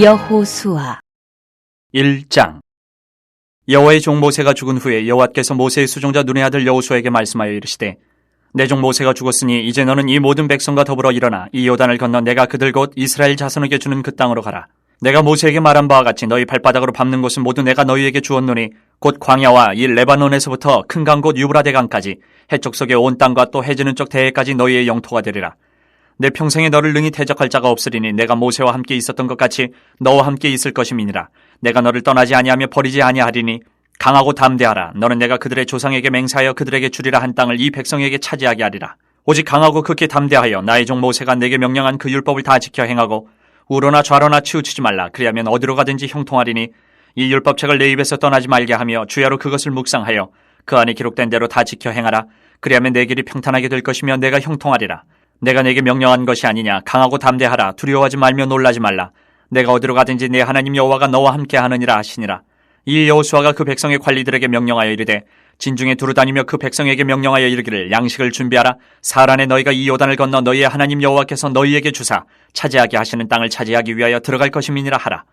여호수아 1장. 여호와의 종 모세가 죽은 후에 여호와께서 모세의 수종자 눈의 아들 여호수아에게 말씀하여 이르시되, 내 종 모세가 죽었으니 이제 너는 이 모든 백성과 더불어 일어나 이 요단을 건너 내가 그들 곧 이스라엘 자손에게 주는 그 땅으로 가라. 내가 모세에게 말한 바와 같이 너희 발바닥으로 밟는 곳은 모두 내가 너희에게 주었노니 곧 광야와 이 레바논에서부터 큰 강 곧 유브라데 강까지 해쪽 속의 온 땅과 또 해지는 쪽 대해까지 너희의 영토가 되리라. 내 평생에 너를 능히 대적할 자가 없으리니 내가 모세와 함께 있었던 것 같이 너와 함께 있을 것임이니라. 내가 너를 떠나지 아니하며 버리지 아니하리니 강하고 담대하라. 너는 내가 그들의 조상에게 맹세하여 그들에게 주리라 한 땅을 이 백성에게 차지하게 하리라. 오직 강하고 극히 담대하여 나의 종 모세가 내게 명령한 그 율법을 다 지켜 행하고 우로나 좌로나 치우치지 말라. 그리하면 어디로 가든지 형통하리니 이 율법책을 내 입에서 떠나지 말게 하며 주야로 그것을 묵상하여 그 안에 기록된 대로 다 지켜 행하라. 그리하면 내 길이 평탄하게 될 것이며 내가 형통하리라. 내가 내게 명령한 것이 아니냐. 강하고 담대하라. 두려워하지 말며 놀라지 말라. 내가 어디로 가든지 내 하나님 여호와가 너와 함께 하느니라 하시니라. 이 여호수아가 그 백성의 관리들에게 명령하여 이르되, 진중에 두루다니며 그 백성에게 명령하여 이르기를, 양식을 준비하라. 사흘 안에 너희가 이 요단을 건너 너희의 하나님 여호와께서 너희에게 주사 차지하게 하시는 땅을 차지하기 위하여 들어갈 것임이니라 하라.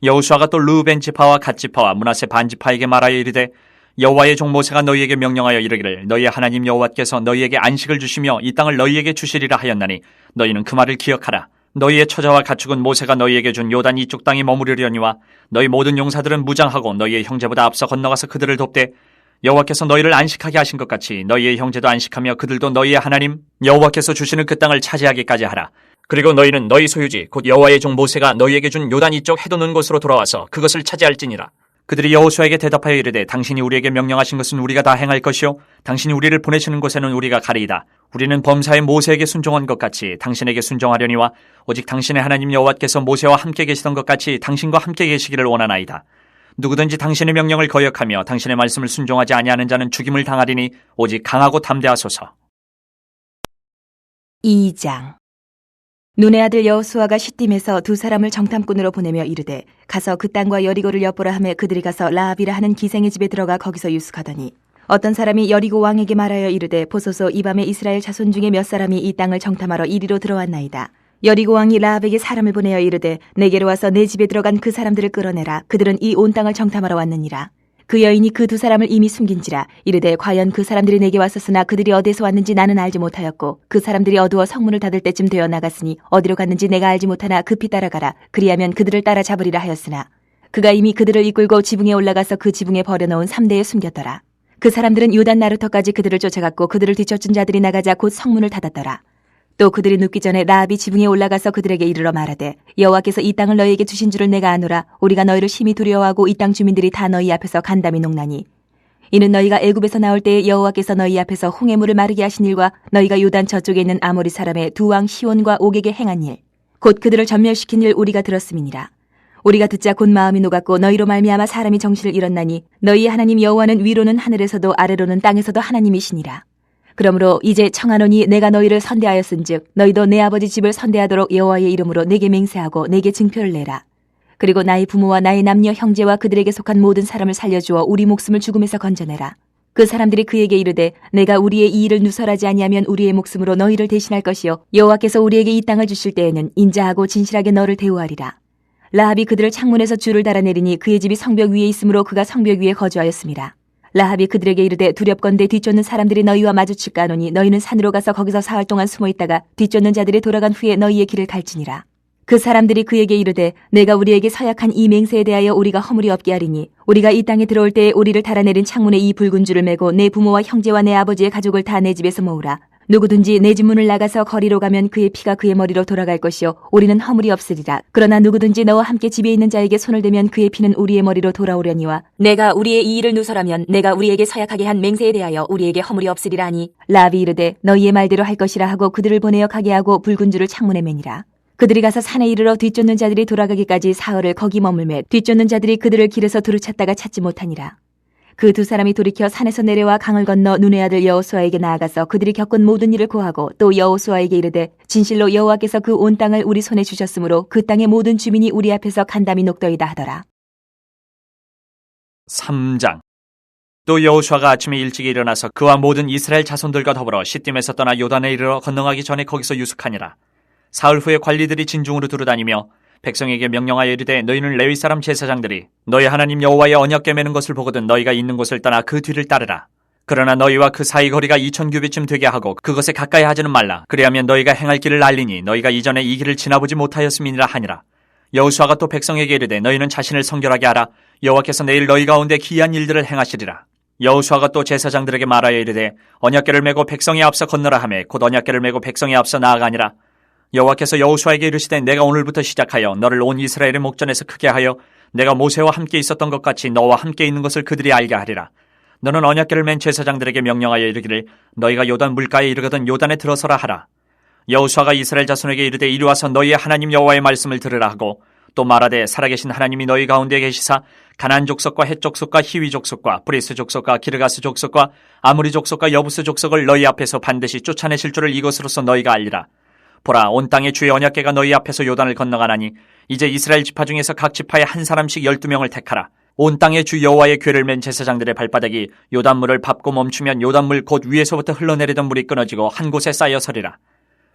여호수아가 또 르우벤 지파와 갓 지파와 므낫세 반 지파에게 말하여 이르되, 여호와의 종 모세가 너희에게 명령하여 이르기를, 너희의 하나님 여호와께서 너희에게 안식을 주시며 이 땅을 너희에게 주시리라 하였나니 너희는 그 말을 기억하라. 너희의 처자와 가축은 모세가 너희에게 준 요단 이쪽 땅에 머무르려니와 너희 모든 용사들은 무장하고 너희의 형제보다 앞서 건너가서 그들을 돕되, 여호와께서 너희를 안식하게 하신 것 같이 너희의 형제도 안식하며 그들도 너희의 하나님 여호와께서 주시는 그 땅을 차지하기까지 하라. 그리고 너희는 너희 소유지 곧 여호와의 종 모세가 너희에게 준 요단 이쪽 해돋는 곳으로 돌아와서 그것을 차지할지니라. 그들이 여호수아에게 대답하여 이르되, 당신이 우리에게 명령하신 것은 우리가 다 행할 것이요 당신이 우리를 보내시는 곳에는 우리가 가리이다. 우리는 범사의 모세에게 순종한 것 같이 당신에게 순종하려니와 오직 당신의 하나님 여호와께서 모세와 함께 계시던 것 같이 당신과 함께 계시기를 원하나이다. 누구든지 당신의 명령을 거역하며 당신의 말씀을 순종하지 아니하는 자는 죽임을 당하리니 오직 강하고 담대하소서. 2장. 눈의 아들 여호수아가 시딤에서 두 사람을 정탐꾼으로 보내며 이르되, 가서 그 땅과 여리고를 엿보라 하며 그들이 가서 라합이라 하는 기생의 집에 들어가 거기서 유숙하더니, 어떤 사람이 여리고 왕에게 말하여 이르되, 보소서 이 밤에 이스라엘 자손 중에 몇 사람이 이 땅을 정탐하러 이리로 들어왔나이다. 여리고 왕이 라합에게 사람을 보내어 이르되, 내게로 와서 내 집에 들어간 그 사람들을 끌어내라. 그들은 이 온 땅을 정탐하러 왔느니라. 그 여인이 그 두 사람을 이미 숨긴지라. 이르되, 과연 그 사람들이 내게 왔었으나 그들이 어디서 왔는지 나는 알지 못하였고, 그 사람들이 어두워 성문을 닫을 때쯤 되어 나갔으니 어디로 갔는지 내가 알지 못하나 급히 따라가라. 그리하면 그들을 따라 잡으리라 하였으나, 그가 이미 그들을 이끌고 지붕에 올라가서 그 지붕에 버려놓은 삼대에 숨겼더라. 그 사람들은 요단 나루터까지 그들을 쫓아갔고 그들을 뒤쫓은 자들이 나가자 곧 성문을 닫았더라. 또 그들이 눕기 전에 라합이 지붕에 올라가서 그들에게 이르러 말하되, 여호와께서 이 땅을 너희에게 주신 줄을 내가 아노라. 우리가 너희를 심히 두려워하고 이 땅 주민들이 다 너희 앞에서 간담이 녹나니, 이는 너희가 애굽에서 나올 때에 여호와께서 너희 앞에서 홍해 물을 마르게 하신 일과 너희가 요단 저쪽에 있는 아모리 사람의 두 왕 시온과 옥에게 행한 일, 곧 그들을 전멸시킨 일 우리가 들었음이니라. 우리가 듣자 곧 마음이 녹았고 너희로 말미암아 사람이 정신을 잃었나니, 너희의 하나님 여호와는 위로는 하늘에서도 아래로는 땅에서도 하나님이시니라. 그러므로 이제 청하노니 내가 너희를 선대하였은즉 너희도 내 아버지 집을 선대하도록 여호와의 이름으로 내게 맹세하고 내게 증표를 내라. 그리고 나의 부모와 나의 남녀 형제와 그들에게 속한 모든 사람을 살려주어 우리 목숨을 죽음에서 건져내라. 그 사람들이 그에게 이르되, 내가 우리의 이 일을 누설하지 아니하면 우리의 목숨으로 너희를 대신할 것이요 여호와께서 우리에게 이 땅을 주실 때에는 인자하고 진실하게 너를 대우하리라. 라합이 그들을 창문에서 줄을 달아내리니 그의 집이 성벽 위에 있으므로 그가 성벽 위에 거주하였습니다. 라합이 그들에게 이르되, 두렵건대 뒤쫓는 사람들이 너희와 마주칠까 하노니 너희는 산으로 가서 거기서 사흘 동안 숨어 있다가 뒤쫓는 자들이 돌아간 후에 너희의 길을 갈지니라. 그 사람들이 그에게 이르되, 내가 우리에게 서약한 이 맹세에 대하여 우리가 허물이 없게 하리니, 우리가 이 땅에 들어올 때에 우리를 달아내린 창문에 이 붉은 줄을 매고 내 부모와 형제와 내 아버지의 가족을 다 내 집에서 모으라. 누구든지 내 집 문을 나가서 거리로 가면 그의 피가 그의 머리로 돌아갈 것이요 우리는 허물이 없으리라. 그러나 누구든지 너와 함께 집에 있는 자에게 손을 대면 그의 피는 우리의 머리로 돌아오려니와, 내가 우리의 이 일을 누설하면 내가 우리에게 서약하게 한 맹세에 대하여 우리에게 허물이 없으리라 하니, 라합이 이르되, 너희의 말대로 할 것이라 하고 그들을 보내어 가게 하고 붉은 줄을 창문에 매니라. 그들이 가서 산에 이르러 뒤쫓는 자들이 돌아가기까지 사흘을 거기 머물매 뒤쫓는 자들이 그들을 길에서 두루 찾다가 찾지 못하니라. 그 두 사람이 돌이켜 산에서 내려와 강을 건너 눈의 아들 여호수아에게 나아가서 그들이 겪은 모든 일을 고하고, 또 여호수아에게 이르되, 진실로 여호와께서 그 온 땅을 우리 손에 주셨으므로 그 땅의 모든 주민이 우리 앞에서 간담이 녹더이다 하더라. 3장. 또 여호수아가 아침에 일찍 일어나서 그와 모든 이스라엘 자손들과 더불어 시딤에서 떠나 요단에 이르러 건너가기 전에 거기서 유숙하니라. 사흘 후에 관리들이 진중으로 두루다니며 백성에게 명령하여 이르되 너희는 레위 사람 제사장들이 너희 하나님 여호와의 언약궤 매는 것을 보거든 너희가 있는 곳을 떠나 그 뒤를 따르라. 그러나 너희와 그 사이 거리가 2000규빗쯤 되게 하고 그것에 가까이 하지는 말라. 그리하면 너희가 행할 길을 알리니 너희가 이전에 이 길을 지나보지 못하였음이니라 하니라. 여호수아가 또 백성에게 이르되 너희는 자신을 성결하게 하라. 여호와께서 내일 너희 가운데 기이한 일들을 행하시리라. 여호수아가 또 제사장들에게 말하여 이르되 언약궤를 메고 백성에 앞서 건너라 하매 곧 언약궤를 메고 백성에 앞서 나아가니라. 여호와께서 여호수아에게 이르시되 내가 오늘부터 시작하여 너를 온 이스라엘의 목전에서 크게 하여 내가 모세와 함께 있었던 것 같이 너와 함께 있는 것을 그들이 알게 하리라. 너는 언약궤를 맨 제사장들에게 명령하여 이르기를 너희가 요단 물가에 이르거든 요단에 들어서라 하라. 여호수아가 이스라엘 자손에게 이르되 이리 와서 너희의 하나님 여호와의 말씀을 들으라 하고 또 말하되 살아계신 하나님이 너희 가운데 계시사 가나안 족속과 헷 족속과 히위 족속과 브리스 족속과 기르가스 족속과 아무리 족속과 여부스 족속을 너희 앞에서 반드시 쫓아내실 줄을 이것으로서 너희가 알리라. 보라 온 땅의 주의 언약궤가 너희 앞에서 요단을 건너가나니 이제 이스라엘 지파 중에서 각 지파에 한 사람씩 12명을 택하라. 온 땅의 주 여호와의 궤를 맨 제사장들의 발바닥이 요단물을 밟고 멈추면 요단물 곧 위에서부터 흘러내리던 물이 끊어지고 한 곳에 쌓여 서리라.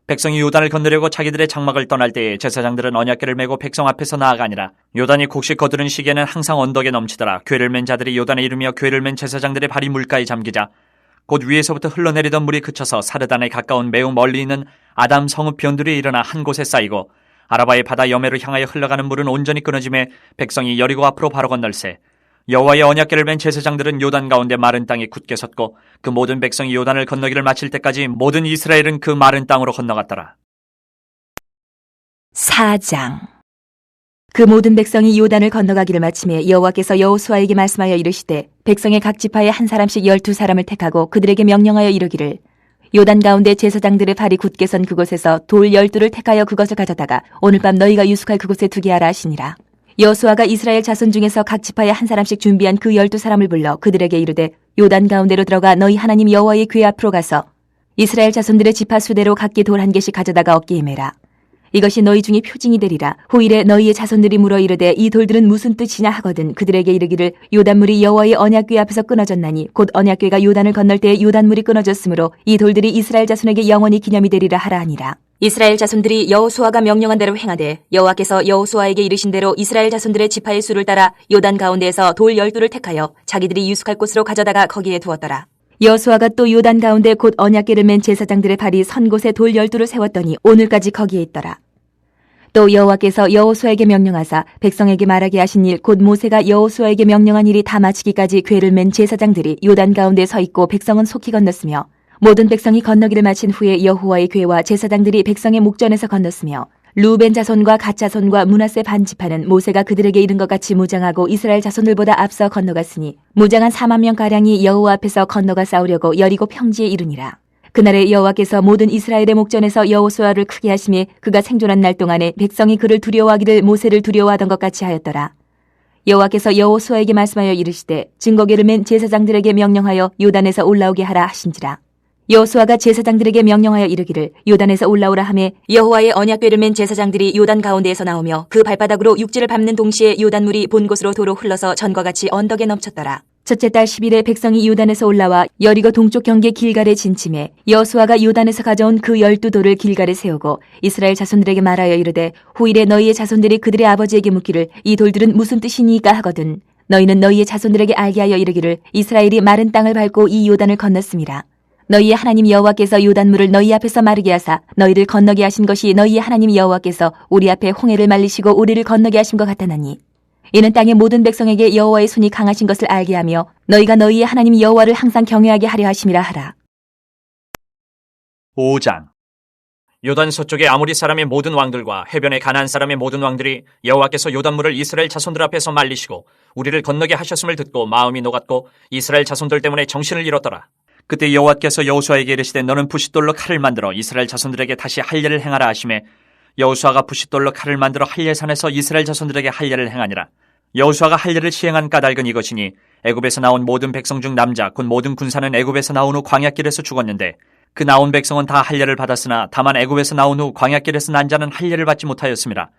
백성이 요단을 건너려고 자기들의 장막을 떠날 때에 제사장들은 언약궤를 메고 백성 앞에서 나아가니라. 요단이 곡식 거두는 시기에는 항상 언덕에 넘치더라. 궤를 맨 자들이 요단에 이르며 궤를 맨 제사장들의 발이 물가에 잠기자 곧 위에서부터 흘러내리던 물이 그쳐서 사르단에 가까운 매우 멀리 있는 아담 성읍 변두리에 일어나 한 곳에 쌓이고 아라바의 바다 여매로 향하여 흘러가는 물은 온전히 끊어짐에 백성이 여리고 앞으로 바로 건널세. 여호와의 언약궤를 맨 제사장들은 요단 가운데 마른 땅에 굳게 섰고 그 모든 백성이 요단을 건너기를 마칠 때까지 모든 이스라엘은 그 마른 땅으로 건너갔더라. 4장. 그 모든 백성이 요단을 건너가기를 마침에 여호와께서 여호수아에게 말씀하여 이르시되 백성의 각 지파에 한 사람씩 12사람을 택하고 그들에게 명령하여 이르기를 요단 가운데 제사장들의 발이 굳게 선 그곳에서 돌 12를 택하여 그것을 가져다가 오늘 밤 너희가 유숙할 그곳에 두게 하라 하시니라. 여호수아가 이스라엘 자손 중에서 각 지파에 한 사람씩 준비한 그 12사람을 불러 그들에게 이르되 요단 가운데로 들어가 너희 하나님 여호와의 궤 앞으로 가서 이스라엘 자손들의 지파 수대로 각기 돌 한 개씩 가져다가 어깨에 매라. 이것이 너희 중에 표징이 되리라. 후일에 너희의 자손들이 물어 이르되 이 돌들은 무슨 뜻이냐 하거든 그들에게 이르기를 요단물이 여호와의 언약궤 앞에서 끊어졌나니 곧 언약궤가 요단을 건널 때에 요단물이 끊어졌으므로 이 돌들이 이스라엘 자손에게 영원히 기념이 되리라 하라 하니라. 이스라엘 자손들이 여호수아가 명령한 대로 행하되 여호와께서 여호수아에게 이르신 대로 이스라엘 자손들의 지파의 수를 따라 요단 가운데에서 돌 12를 택하여 자기들이 유숙할 곳으로 가져다가 거기에 두었더라. 여호수아가 또 요단 가운데 곧 언약궤를 맨 제사장들의 발이 선 곳에 돌 12를 세웠더니 오늘까지 거기에 있더라. 또 여호와께서 여호수아에게 명령하사 백성에게 말하게 하신 일 곧 모세가 여호수아에게 명령한 일이 다 마치기까지 궤를 맨 제사장들이 요단 가운데 서 있고 백성은 속히 건넜으며 모든 백성이 건너기를 마친 후에 여호와의 궤와 제사장들이 백성의 목전에서 건넜으며 루벤 자손과 갓 자손과 므낫세 반 지파는 모세가 그들에게 이른 것 같이 무장하고 이스라엘 자손들보다 앞서 건너갔으니 무장한 4만 명가량이 여호와 앞에서 건너가 싸우려고 여리고 평지에 이르니라. 그날에 여호와께서 모든 이스라엘의 목전에서 여호수아를 크게 하심에 그가 생존한 날 동안에 백성이 그를 두려워하기를 모세를 두려워하던 것 같이 하였더라. 여호와께서 여호수아에게 말씀하여 이르시되 증거궤를 맨 제사장들에게 명령하여 요단에서 올라오게 하라 하신지라. 여호수아가 제사장들에게 명령하여 이르기를 요단에서 올라오라 하매 여호와의 언약궤를 맨 제사장들이 요단 가운데에서 나오며 그 발바닥으로 육지를 밟는 동시에 요단물이 본 곳으로 도로 흘러서 전과 같이 언덕에 넘쳤더라. 첫째 달 10일에 백성이 요단에서 올라와 여리고 동쪽 경계 길갈에 진침해 여호수아가 요단에서 가져온 그 12돌을 길갈에 세우고 이스라엘 자손들에게 말하여 이르되 후일에 너희의 자손들이 그들의 아버지에게 묻기를 이 돌들은 무슨 뜻이니까 하거든 너희는 너희의 자손들에게 알게 하여 이르기를 이스라엘이 마른 땅을 밟고 이 요단을 건넜음이라. 너희의 하나님 여호와께서 요단물을 너희 앞에서 마르게 하사 너희를 건너게 하신 것이 너희의 하나님 여호와께서 우리 앞에 홍해를 말리시고 우리를 건너게 하신 것 같다나니 이는 땅의 모든 백성에게 여호와의 손이 강하신 것을 알게 하며 너희가 너희의 하나님 여호와를 항상 경외하게 하려 하심이라 하라. 5장. 요단 서쪽의 아모리 사람의 모든 왕들과 해변의 가나안 사람의 모든 왕들이 여호와께서 요단물을 이스라엘 자손들 앞에서 말리시고 우리를 건너게 하셨음을 듣고 마음이 녹았고 이스라엘 자손들 때문에 정신을 잃었더라. 그때 여호와께서 여호수아에게 이르시되 너는 부싯돌로 칼을 만들어 이스라엘 자손들에게 다시 할례를 행하라 하시매 여호수아가 부싯돌로 칼을 만들어 할례산에서 이스라엘 자손들에게 할례를 행하니라. 여호수아가 할례를 시행한 까닭은 이것이니 애굽에서 나온 모든 백성 중 남자 곧 모든 군사는 애굽에서 나온 후 광야길에서 죽었는데 그 나온 백성은 다 할례를 받았으나 다만 애굽에서 나온 후 광야길에서 난 자는 할례를 받지 못하였습니다.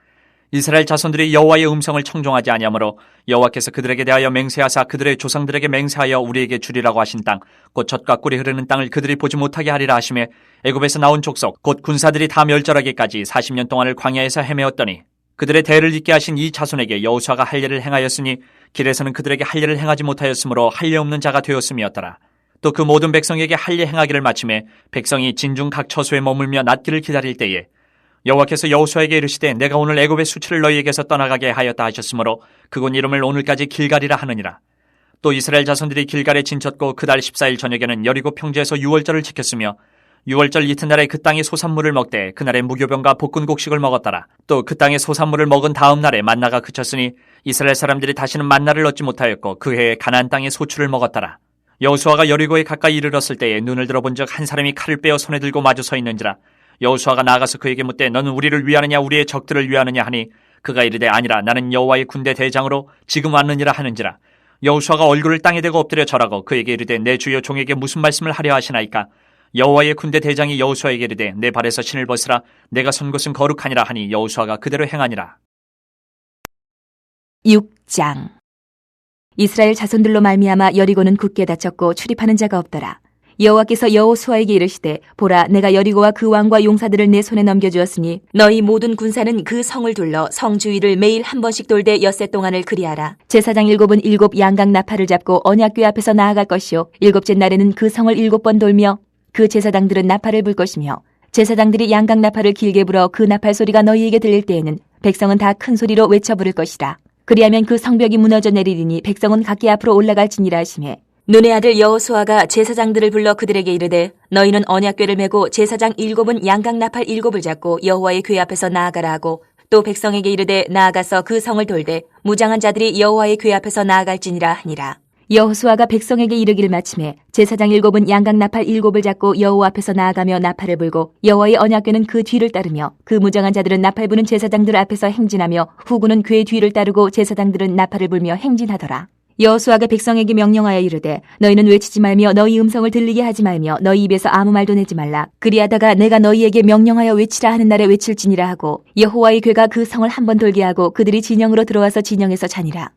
이스라엘 자손들이 여호와의 음성을 청종하지 아니하므로 여호와께서 그들에게 대하여 맹세하사 그들의 조상들에게 맹세하여 우리에게 주리라고 하신 땅 곧 젖과 꿀이 흐르는 땅을 그들이 보지 못하게 하리라 하시매 애굽에서 나온 족속 곧 군사들이 다 멸절하기까지 40년 동안을 광야에서 헤매었더니 그들의 대를 잇게 하신 이 자손에게 여호수아가 할 일을 행하였으니 길에서는 그들에게 할 일을 행하지 못하였으므로 할 일 없는 자가 되었음이었더라. 또 그 모든 백성에게 할 일 행하기를 마침에 백성이 진중 각 처소에 머물며 낫기를 기다릴 때에 여호와께서 여호수아에게 이르시되 내가 오늘 애굽의 수치를 너희에게서 떠나가게 하였다 하셨으므로 그곳 이름을 오늘까지 길갈이라 하느니라. 또 이스라엘 자손들이 길갈에 진쳤고 그달 14일 저녁에는 여리고 평지에서 유월절을 지켰으며 유월절 이튿날에 그 땅의 소산물을 먹되 그날에 무교병과 볶은 곡식을 먹었더라. 또 그 땅의 소산물을 먹은 다음 날에 만나가 그쳤으니 이스라엘 사람들이 다시는 만나를 얻지 못하였고 그 해에 가나안 땅의 소출을 먹었더라. 여호수아가 여리고에 가까이 이르렀을 때에 눈을 들어본즉 한 사람이 칼을 빼어 손에 들고 마주 서 있는지라. 여호수아가 나아가서 그에게 묻되 너는 우리를 위하느냐 우리의 적들을 위하느냐 하니 그가 이르되 아니라 나는 여호와의 군대 대장으로 지금 왔느니라 하는지라. 여호수아가 얼굴을 땅에 대고 엎드려 절하고 그에게 이르되 내 주여 종에게 무슨 말씀을 하려 하시나이까. 여호와의 군대 대장이 여호수아에게 이르되 내 발에서 신을 벗으라 내가 선 곳은 거룩하니라 하니 여호수아가 그대로 행하니라. 6장. 이스라엘 자손들로 말미암아 여리고는 굳게 닫혔고 출입하는 자가 없더라. 여호와께서 여호수아에게 이르시되 보라 내가 여리고와 그 왕과 용사들을 내 손에 넘겨주었으니 너희 모든 군사는 그 성을 둘러 성 주위를 매일 한 번씩 돌되 엿새 동안을 그리하라. 제사장 7은 7 양각 나팔을 잡고 언약궤 앞에서 나아갈 것이요 7째 날에는 그 성을 7번 돌며 그 제사장들은 나팔을 불 것이며 제사장들이 양각 나팔을 길게 불어 그 나팔 소리가 너희에게 들릴 때에는 백성은 다 큰 소리로 외쳐 부를 것이라. 그리하면 그 성벽이 무너져 내리리니 백성은 각기 앞으로 올라갈지니라 하시매 눈의 아들 여호수아가 제사장들을 불러 그들에게 이르되 너희는 언약궤를 메고 제사장 7은 양각 나팔 7을 잡고 여호와의 궤 앞에서 나아가라 하고 또 백성에게 이르되 나아가서 그 성을 돌되 무장한 자들이 여호와의 궤 앞에서 나아갈지니라 하니라. 여호수아가 백성에게 이르기를 마침에 제사장 7은 양각 나팔 7을 잡고 여호와 앞에서 나아가며 나팔을 불고 여호와의 언약궤는 그 뒤를 따르며 그 무장한 자들은 나팔 부는 제사장들 앞에서 행진하며 후군은 궤 뒤를 따르고 제사장들은 나팔을 불며 행진하더라. 여호수아가 백성에게 명령하여 이르되 너희는 외치지 말며 너희 음성을 들리게 하지 말며 너희 입에서 아무 말도 내지 말라. 그리하다가 내가 너희에게 명령하여 외치라 하는 날에 외칠지니라 하고 여호와의 궤가 그 성을 한 번 돌게 하고 그들이 진영으로 들어와서 진영에서 자니라.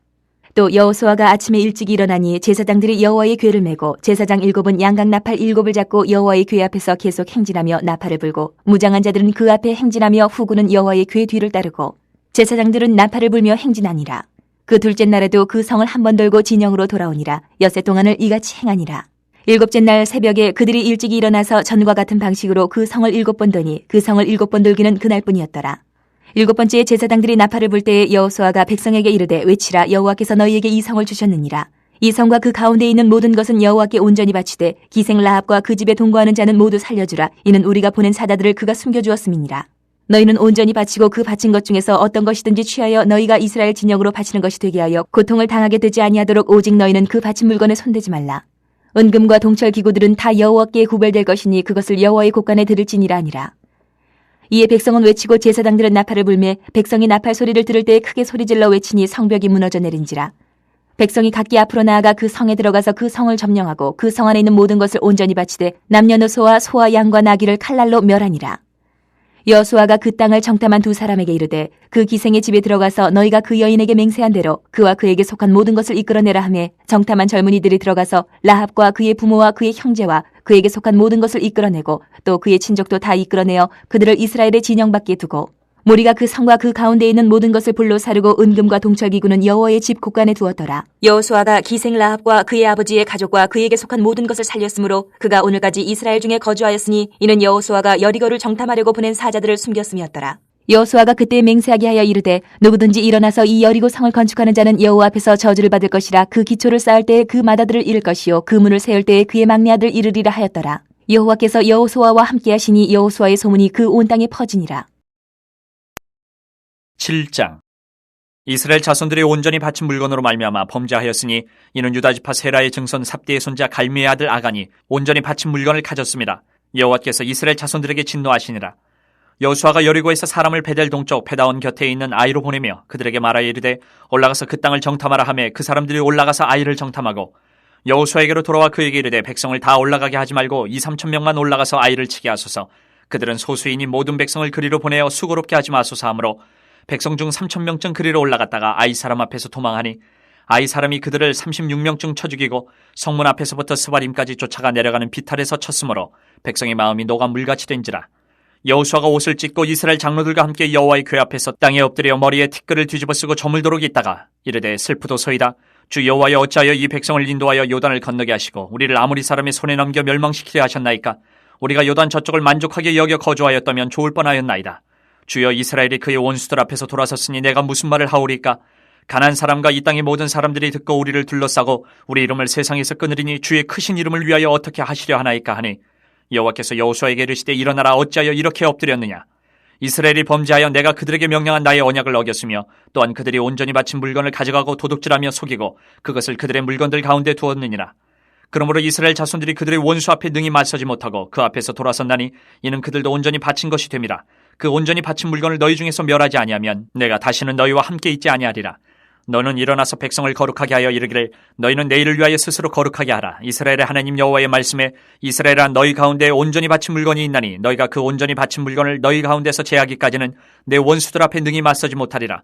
또 여호수아가 아침에 일찍 일어나니 제사장들이 여호와의 궤를 메고 제사장 7은 양각 나팔 7을 잡고 여호와의 궤 앞에서 계속 행진하며 나팔을 불고 무장한 자들은 그 앞에 행진하며 후군은 여호와의 궤 뒤를 따르고 제사장들은 나팔을 불며 행진하니라. 그 둘째 날에도 그 성을 한 번 돌고 진영으로 돌아오니라. 엿새 동안을 이같이 행하니라. 7째 날 새벽에 그들이 일찍 일어나서 전과 같은 방식으로 그 성을 7번 도니 그 성을 7번 돌기는 그날뿐이었더라. 7번째에 제사장들이 나팔을 불 때에 여호수아가 백성에게 이르되 외치라 여호와께서 너희에게 이 성을 주셨느니라. 이 성과 그 가운데 있는 모든 것은 여호와께 온전히 바치되 기생 라합과 그 집에 동거하는 자는 모두 살려주라. 이는 우리가 보낸 사자들을 그가 숨겨주었음이니라. 너희는 온전히 바치고 그 바친 것 중에서 어떤 것이든지 취하여 너희가 이스라엘 진영으로 바치는 것이 되게 하여 고통을 당하게 되지 아니하도록 오직 너희는 그 바친 물건에 손대지 말라. 은금과 동철 기구들은 다 여호와께 구별될 것이니 그것을 여호와의 곳간에 들을지니라 하니라. 이에 백성은 외치고 제사장들은 나팔을 불매 백성이 나팔 소리를 들을 때에 크게 소리질러 외치니 성벽이 무너져 내린지라. 백성이 각기 앞으로 나아가 그 성에 들어가서 그 성을 점령하고 그 성 안에 있는 모든 것을 온전히 바치되 남녀노소와 소와 양과 나귀를 칼날로 멸하니라. 여호수아가 그 땅을 정탐한 두 사람에게 이르되 그 기생의 집에 들어가서 너희가 그 여인에게 맹세한 대로 그와 그에게 속한 모든 것을 이끌어내라 하매 정탐한 젊은이들이 들어가서 라합과 그의 부모와 그의 형제와 그에게 속한 모든 것을 이끌어내고 또 그의 친족도 다 이끌어내어 그들을 이스라엘의 진영 밖에 두고 무리가 그 성과 그 가운데 있는 모든 것을 불로 사르고 은금과 동철기구는 여호와의 집 곳간에 두었더라. 여호수아가 기생 라합과 그의 아버지의 가족과 그에게 속한 모든 것을 살렸으므로 그가 오늘까지 이스라엘 중에 거주하였으니 이는 여호수아가 여리고를 정탐하려고 보낸 사자들을 숨겼음이었더라. 여호수아가 그때 맹세하게 하여 이르되 누구든지 일어나서 이 여리고 성을 건축하는 자는 여호와 앞에서 저주를 받을 것이라. 그 기초를 쌓을 때에 그 마다들을 잃을 것이요 그 문을 세울 때에 그의 막내 아들 이르리라 하였더라. 여호와께서 여호수아와 함께 하시니 여호수아의 소문이 그 온 땅에 퍼지니라. 7장. 이스라엘 자손들이 온전히 바친 물건으로 말미암아 범죄하였으니 이는 유다지파 세라의 증손 삽디의 손자 갈미의 아들 아간이 온전히 바친 물건을 가졌습니다. 여호와께서 이스라엘 자손들에게 진노하시니라. 여호수아가 여리고에서 사람을 베델 동쪽 페다온 곁에 있는 아이로 보내며 그들에게 말하여 이르되 올라가서 그 땅을 정탐하라 하매 그 사람들이 올라가서 아이를 정탐하고 여호수아에게로 돌아와 그에게 이르되 백성을 다 올라가게 하지 말고 2-3천 명만 올라가서 아이를 치게 하소서. 그들은 소수이니 모든 백성을 그리로 보내어 수고롭게 하지 마소서 하므로 백성 중 3,000명쯤 그리로 올라갔다가 아이 사람 앞에서 도망하니 아이 사람이 그들을 36명쯤 쳐 죽이고 성문 앞에서부터 스바림까지 쫓아가 내려가는 비탈에서 쳤으므로 백성의 마음이 녹아 물같이 된지라. 여호수아가 옷을 찢고 이스라엘 장로들과 함께 여호와의 궤 앞에서 땅에 엎드려 머리에 티끌을 뒤집어 쓰고 저물도록 있다가 이르되 슬프도소이다. 주 여호와여 어찌하여 이 백성을 인도하여 요단을 건너게 하시고 우리를 아모리 사람의 손에 넘겨 멸망시키려 하셨나이까. 우리가 요단 저쪽을 만족하게 여겨 거주하였다면 좋을 뻔하였나이다. 주여 이스라엘이 그의 원수들 앞에서 돌아섰으니 내가 무슨 말을 하오리까. 가나안 사람과 이 땅의 모든 사람들이 듣고 우리를 둘러싸고 우리 이름을 세상에서 끊으리니 주의 크신 이름을 위하여 어떻게 하시려 하나이까 하니 여호와께서 여호수아에게 이르시되 일어나라 어찌하여 이렇게 엎드렸느냐. 이스라엘이 범죄하여 내가 그들에게 명령한 나의 언약을 어겼으며 또한 그들이 온전히 바친 물건을 가져가고 도둑질하며 속이고 그것을 그들의 물건들 가운데 두었느니라. 그러므로 이스라엘 자손들이 그들의 원수 앞에 능히 맞서지 못하고 그 앞에서 돌아섰나니 이는 그들도 온전히 바친 것이 됨이라. 그 온전히 바친 물건을 너희 중에서 멸하지 아니하면 내가 다시는 너희와 함께 있지 아니하리라. 너는 일어나서 백성을 거룩하게 하여 이르기를 너희는 내일을 위하여 스스로 거룩하게 하라. 이스라엘의 하나님 여호와의 말씀에 이스라엘아 너희 가운데 온전히 바친 물건이 있나니 너희가 그 온전히 바친 물건을 너희 가운데서 제하기까지는 내 원수들 앞에 능히 맞서지 못하리라.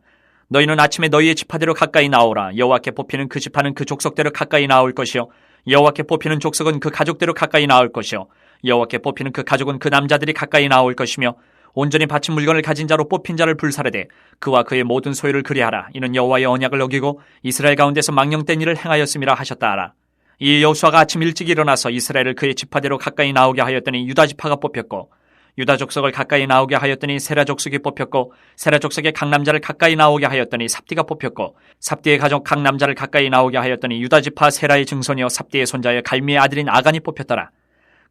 너희는 아침에 너희의 지파대로 가까이 나오라. 여호와께 뽑히는 그 지파는 그 족속대로 가까이 나올 것이요 여호와께 뽑히는 족속은 그 가족대로 가까이 나올 것이요 여호와께 뽑히는 그 가족은 그 남자들이 가까이 나올 것이며 온전히 바친 물건을 가진 자로 뽑힌 자를 불사르되 그와 그의 모든 소유를 그리하라. 이는 여호와의 언약을 어기고 이스라엘 가운데서 망령된 일을 행하였음이라 하셨다 하라. 이 여호수아가 아침 일찍 일어나서 이스라엘을 그의 지파대로 가까이 나오게 하였더니 유다 지파가 뽑혔고 유다 족속을 가까이 나오게 하였더니 세라 족속이 뽑혔고 세라 족속의 각 남자를 가까이 나오게 하였더니 삽디가 뽑혔고 삽디의 가족 각 남자를 가까이 나오게 하였더니 유다 지파 세라의 증손이요 삽디의 손자여 갈미의 아들인 아간이 뽑혔더라.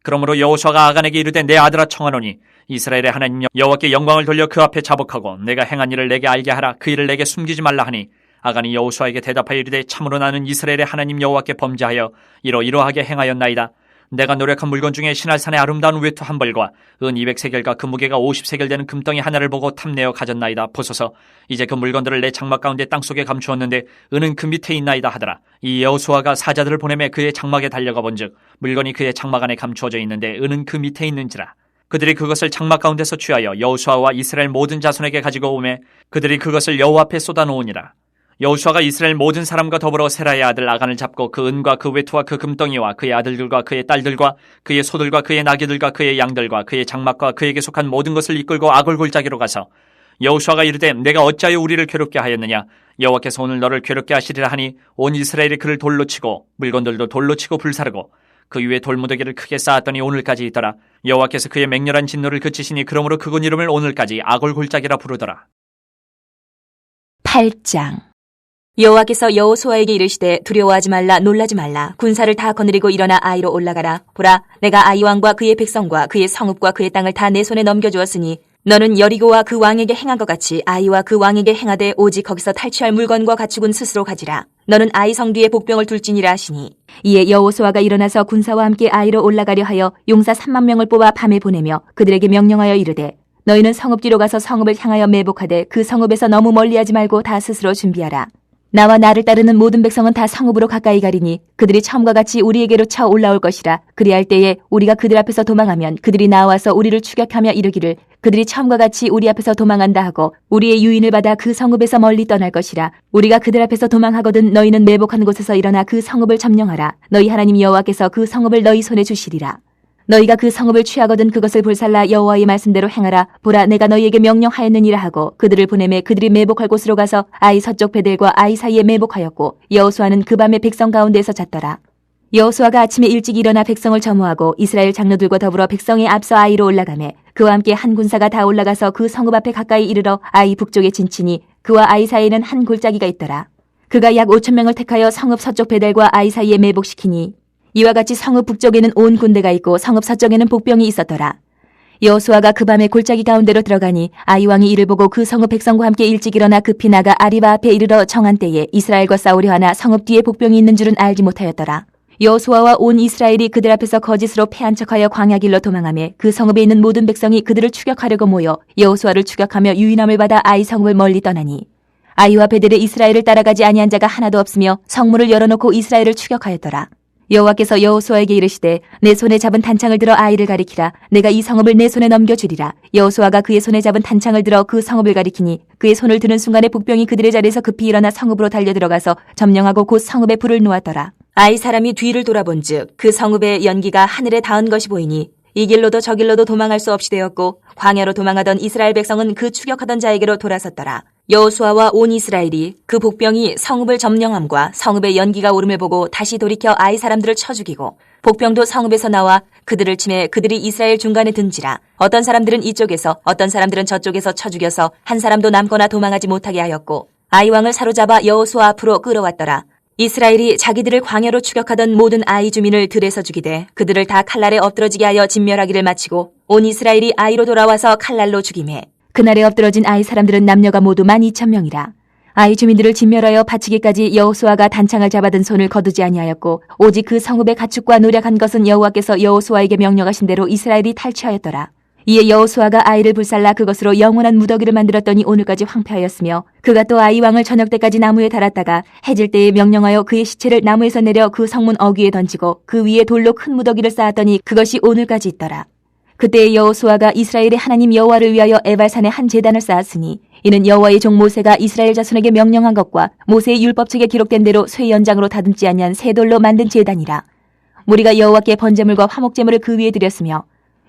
그러므로 여호수아가 아간에게 이르되 내 아들아 청하노니 이스라엘의 하나님 여호와께 영광을 돌려 그 앞에 자복하고 내가 행한 일을 내게 알게 하라. 그 일을 내게 숨기지 말라 하니 아간이 여호수아에게 대답하여 이르되 참으로 나는 이스라엘의 하나님 여호와께 범죄하여 이러이러하게 행하였나이다. 내가 노력한 물건 중에 신할산의 아름다운 외투 한 벌과 은 200세겔과 그 무게가 50세겔 되는 금덩이 하나를 보고 탐내어 가졌나이다. 보소서 이제 그 물건들을 내 장막 가운데 땅속에 감추었는데 은은 그 밑에 있나이다 하더라. 이 여호수아가 사자들을 보내매 그의 장막에 달려가 본즉 물건이 그의 장막 안에 감추어져 있는데 은은 그 밑에 있는지라. 그들이 그것을 장막 가운데서 취하여 여호수아와 이스라엘 모든 자손에게 가지고 오매 그들이 그것을 여호와 앞에 쏟아놓으니라. 여호수아가 이스라엘 모든 사람과 더불어 세라의 아들 아간을 잡고 그 은과 그 외투와 그 금덩이와 그의 아들들과 그의 딸들과 그의 소들과 그의 나귀들과 그의 양들과 그의 장막과 그에게 속한 모든 것을 이끌고 아골 골짜기로 가서 여호수아가 이르되 내가 어찌하여 우리를 괴롭게 하였느냐. 여호와께서 오늘 너를 괴롭게 하시리라 하니 온 이스라엘이 그를 돌로 치고 물건들도 돌로 치고 불사르고 그 위에 돌무더기를 크게 쌓았더니 오늘까지 있더라. 여호와께서 그의 맹렬한 진노를 그치시니 그러므로 그곳 이름을 오늘까지 아골 골짜기라 부르더라. 8장. 여호와께서 여호수아에게 이르시되 두려워하지 말라 놀라지 말라 군사를 다 거느리고 일어나 아이로 올라가라. 보라 내가 아이 왕과 그의 백성과 그의 성읍과 그의 땅을 다 내 손에 넘겨주었으니 너는 여리고와 그 왕에게 행한 것 같이 아이와 그 왕에게 행하되 오직 거기서 탈취할 물건과 가축은 스스로 가지라. 너는 아이 성 뒤에 복병을 둘지니라 하시니 이에 여호수아가 일어나서 군사와 함께 아이로 올라가려 하여 용사 3만 명을 뽑아 밤에 보내며 그들에게 명령하여 이르되 너희는 성읍 뒤로 가서 성읍을 향하여 매복하되 그 성읍에서 너무 멀리하지 말고 다 스스로 준비하라. 나와 나를 따르는 모든 백성은 다 성읍으로 가까이 가리니 그들이 처음과 같이 우리에게로 쳐 올라올 것이라. 그리할 때에 우리가 그들 앞에서 도망하면 그들이 나와서 우리를 추격하며 이르기를 그들이 처음과 같이 우리 앞에서 도망한다 하고 우리의 유인을 받아 그 성읍에서 멀리 떠날 것이라. 우리가 그들 앞에서 도망하거든 너희는 매복한 곳에서 일어나 그 성읍을 점령하라. 너희 하나님 여호와께서 그 성읍을 너희 손에 주시리라. 너희가 그 성읍을 취하거든 그것을 불살라 여호와의 말씀대로 행하라. 보라 내가 너희에게 명령하였느니라 하고 그들을 보내매 그들이 매복할 곳으로 가서 아이 서쪽 베델과 아이 사이에 매복하였고 여호수아는 그 밤에 백성 가운데에서 잤더라. 여호수아가 아침에 일찍 일어나 백성을 점호하고 이스라엘 장로들과 더불어 백성에 앞서 아이로 올라가매 그와 함께 한 군사가 다 올라가서 그 성읍 앞에 가까이 이르러 아이 북쪽에 진치니 그와 아이 사이에는 한 골짜기가 있더라. 그가 약 5,000명을 택하여 성읍 서쪽 베델과 아이 사이에 매복시키니 이와 같이 성읍 북쪽에는 온 군대가 있고 성읍 서쪽에는 복병이 있었더라. 여호수아가 그 밤에 골짜기 가운데로 들어가니 아이 왕이 이를 보고 그 성읍 백성과 함께 일찍 일어나 급히 나가 아리바 앞에 이르러 정한 때에 이스라엘과 싸우려 하나 성읍 뒤에 복병이 있는 줄은 알지 못하였더라. 여호수아와 온 이스라엘이 그들 앞에서 거짓으로 패한 척하여 광야 길로 도망하며 그 성읍에 있는 모든 백성이 그들을 추격하려고 모여 여호수아를 추격하며 유인함을 받아 아이 성읍을 멀리 떠나니 아이와 베델에 이스라엘을 따라가지 아니한 자가 하나도 없으며 성문을 열어놓고 이스라엘을 추격하였더라. 여호와께서 여호수아에게 이르시되 내 손에 잡은 단창을 들어 아이를 가리키라. 내가 이 성읍을 내 손에 넘겨주리라. 여호수아가 그의 손에 잡은 단창을 들어 그 성읍을 가리키니 그의 손을 드는 순간에 복병이 그들의 자리에서 급히 일어나 성읍으로 달려들어가서 점령하고 곧 성읍에 불을 놓았더라. 아이 사람이 뒤를 돌아본즉 그 성읍의 연기가 하늘에 닿은 것이 보이니 이 길로도 저 길로도 도망할 수 없이 되었고 광야로 도망하던 이스라엘 백성은 그 추격하던 자에게로 돌아섰더라. 여호수아와 온 이스라엘이 그 복병이 성읍을 점령함과 성읍의 연기가 오름을 보고 다시 돌이켜 아이 사람들을 쳐 죽이고 복병도 성읍에서 나와 그들을 치매 그들이 이스라엘 중간에 든지라. 어떤 사람들은 이쪽에서 어떤 사람들은 저쪽에서 쳐 죽여서 한 사람도 남거나 도망하지 못하게 하였고 아이 왕을 사로잡아 여호수아 앞으로 끌어왔더라. 이스라엘이 자기들을 광야로 추격하던 모든 아이 주민을 들에서 죽이되 그들을 다 칼날에 엎드러지게 하여 진멸하기를 마치고 온 이스라엘이 아이로 돌아와서 칼날로 죽임해 그날에 엎드러진 아이 사람들은 남녀가 모두 12,000명이라. 아이 주민들을 진멸하여 바치기까지 여호수아가 단창을 잡아든 손을 거두지 아니하였고 오직 그 성읍의 가축과 노력한 것은 여호와께서 여호수아에게 명령하신 대로 이스라엘이 탈취하였더라. 이에 여호수아가 아이를 불살라 그것으로 영원한 무더기를 만들었더니 오늘까지 황폐하였으며 그가 또 아이 왕을 저녁 때까지 나무에 달았다가 해질 때에 명령하여 그의 시체를 나무에서 내려 그 성문 어귀에 던지고 그 위에 돌로 큰 무더기를 쌓았더니 그것이 오늘까지 있더라. 그때 여호수아가 이스라엘의 하나님 여호와를 위하여 에발산에 한 제단을 쌓았으니 이는 여호와의 종 모세가 이스라엘 자손에게 명령한 것과 모세의 율법책에 기록된 대로 쇠 연장으로 다듬지 아니한 새 돌로 만든 제단이라. 무리가 여호와께 번제물과 화목제물을 그 위에 드렸으며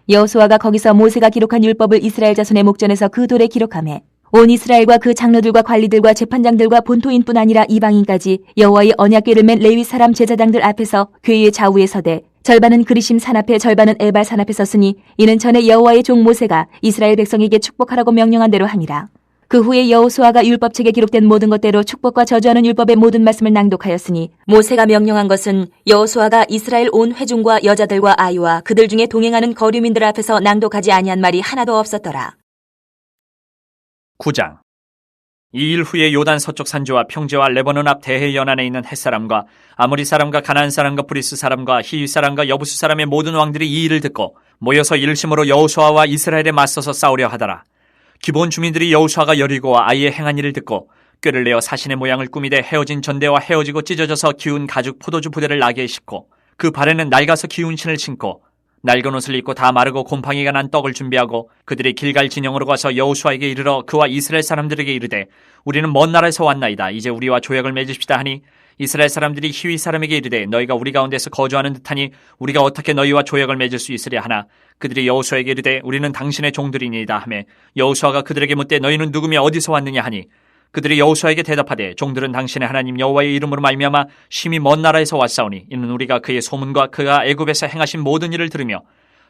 여호수아가 거기서 모세가 기록한 율법을 이스라엘 자손의 목전에서 그 돌에 기록하매 온 이스라엘과 그 장로들과 관리들과 재판장들과 본토인뿐 아니라 이방인까지 여호와의 언약궤를 맨 레위 사람 제사장들 앞에서 궤의 좌우에 서되 절반은 그리심 산 앞에 절반은 에발 산 앞에 섰으니 이는 전에 여호와의 종 모세가 이스라엘 백성에게 축복하라고 명령한 대로 하니라. 그 후에 여호수아가 율법책에 기록된 모든 것대로 축복과 저주하는 율법의 모든 말씀을 낭독하였으니 모세가 명령한 것은 여호수아가 이스라엘 온 회중과 여자들과 아이와 그들 중에 동행하는 거류민들 앞에서 낭독하지 아니한 말이 하나도 없었더라. 9장. 이 일 후에 요단 서쪽 산지와 평지와 레바논 앞 대해 연안에 있는 헷사람과 아모리 사람과 가나안 사람과 브리스 사람과 히위 사람과 여부수 사람의 모든 왕들이 이 일을 듣고 모여서 일심으로 여호수아와 이스라엘에 맞서서 싸우려 하더라. 기본 주민들이 여호수아가 여리고와 아이의 행한 일을 듣고 꾀를 내어 사신의 모양을 꾸미되 헤어진 전대와 헤어지고 찢어져서 기운 가죽 포도주 부대를 나귀에 싣고 그 발에는 낡아서 기운 신을 신고 낡은 옷을 입고 다 마르고 곰팡이가 난 떡을 준비하고 그들이 길갈 진영으로 가서 여호수아에게 이르러 그와 이스라엘 사람들에게 이르되 우리는 먼 나라에서 왔나이다. 이제 우리와 조약을 맺읍시다 하니 이스라엘 사람들이 히위 사람에게 이르되 너희가 우리 가운데서 거주하는 듯하니 우리가 어떻게 너희와 조약을 맺을 수 있으랴 하나 그들이 여호수아에게 이르되 우리는 당신의 종들이니이다 하매 여호수아가 그들에게 묻되 너희는 누구며 어디서 왔느냐 하니 그들이 여호수아에게 대답하되 종들은 당신의 하나님 여호와의 이름으로 말미암아 심히 먼 나라에서 왔사오니 이는 우리가 그의 소문과 그가 애굽에서 행하신 모든 일을 들으며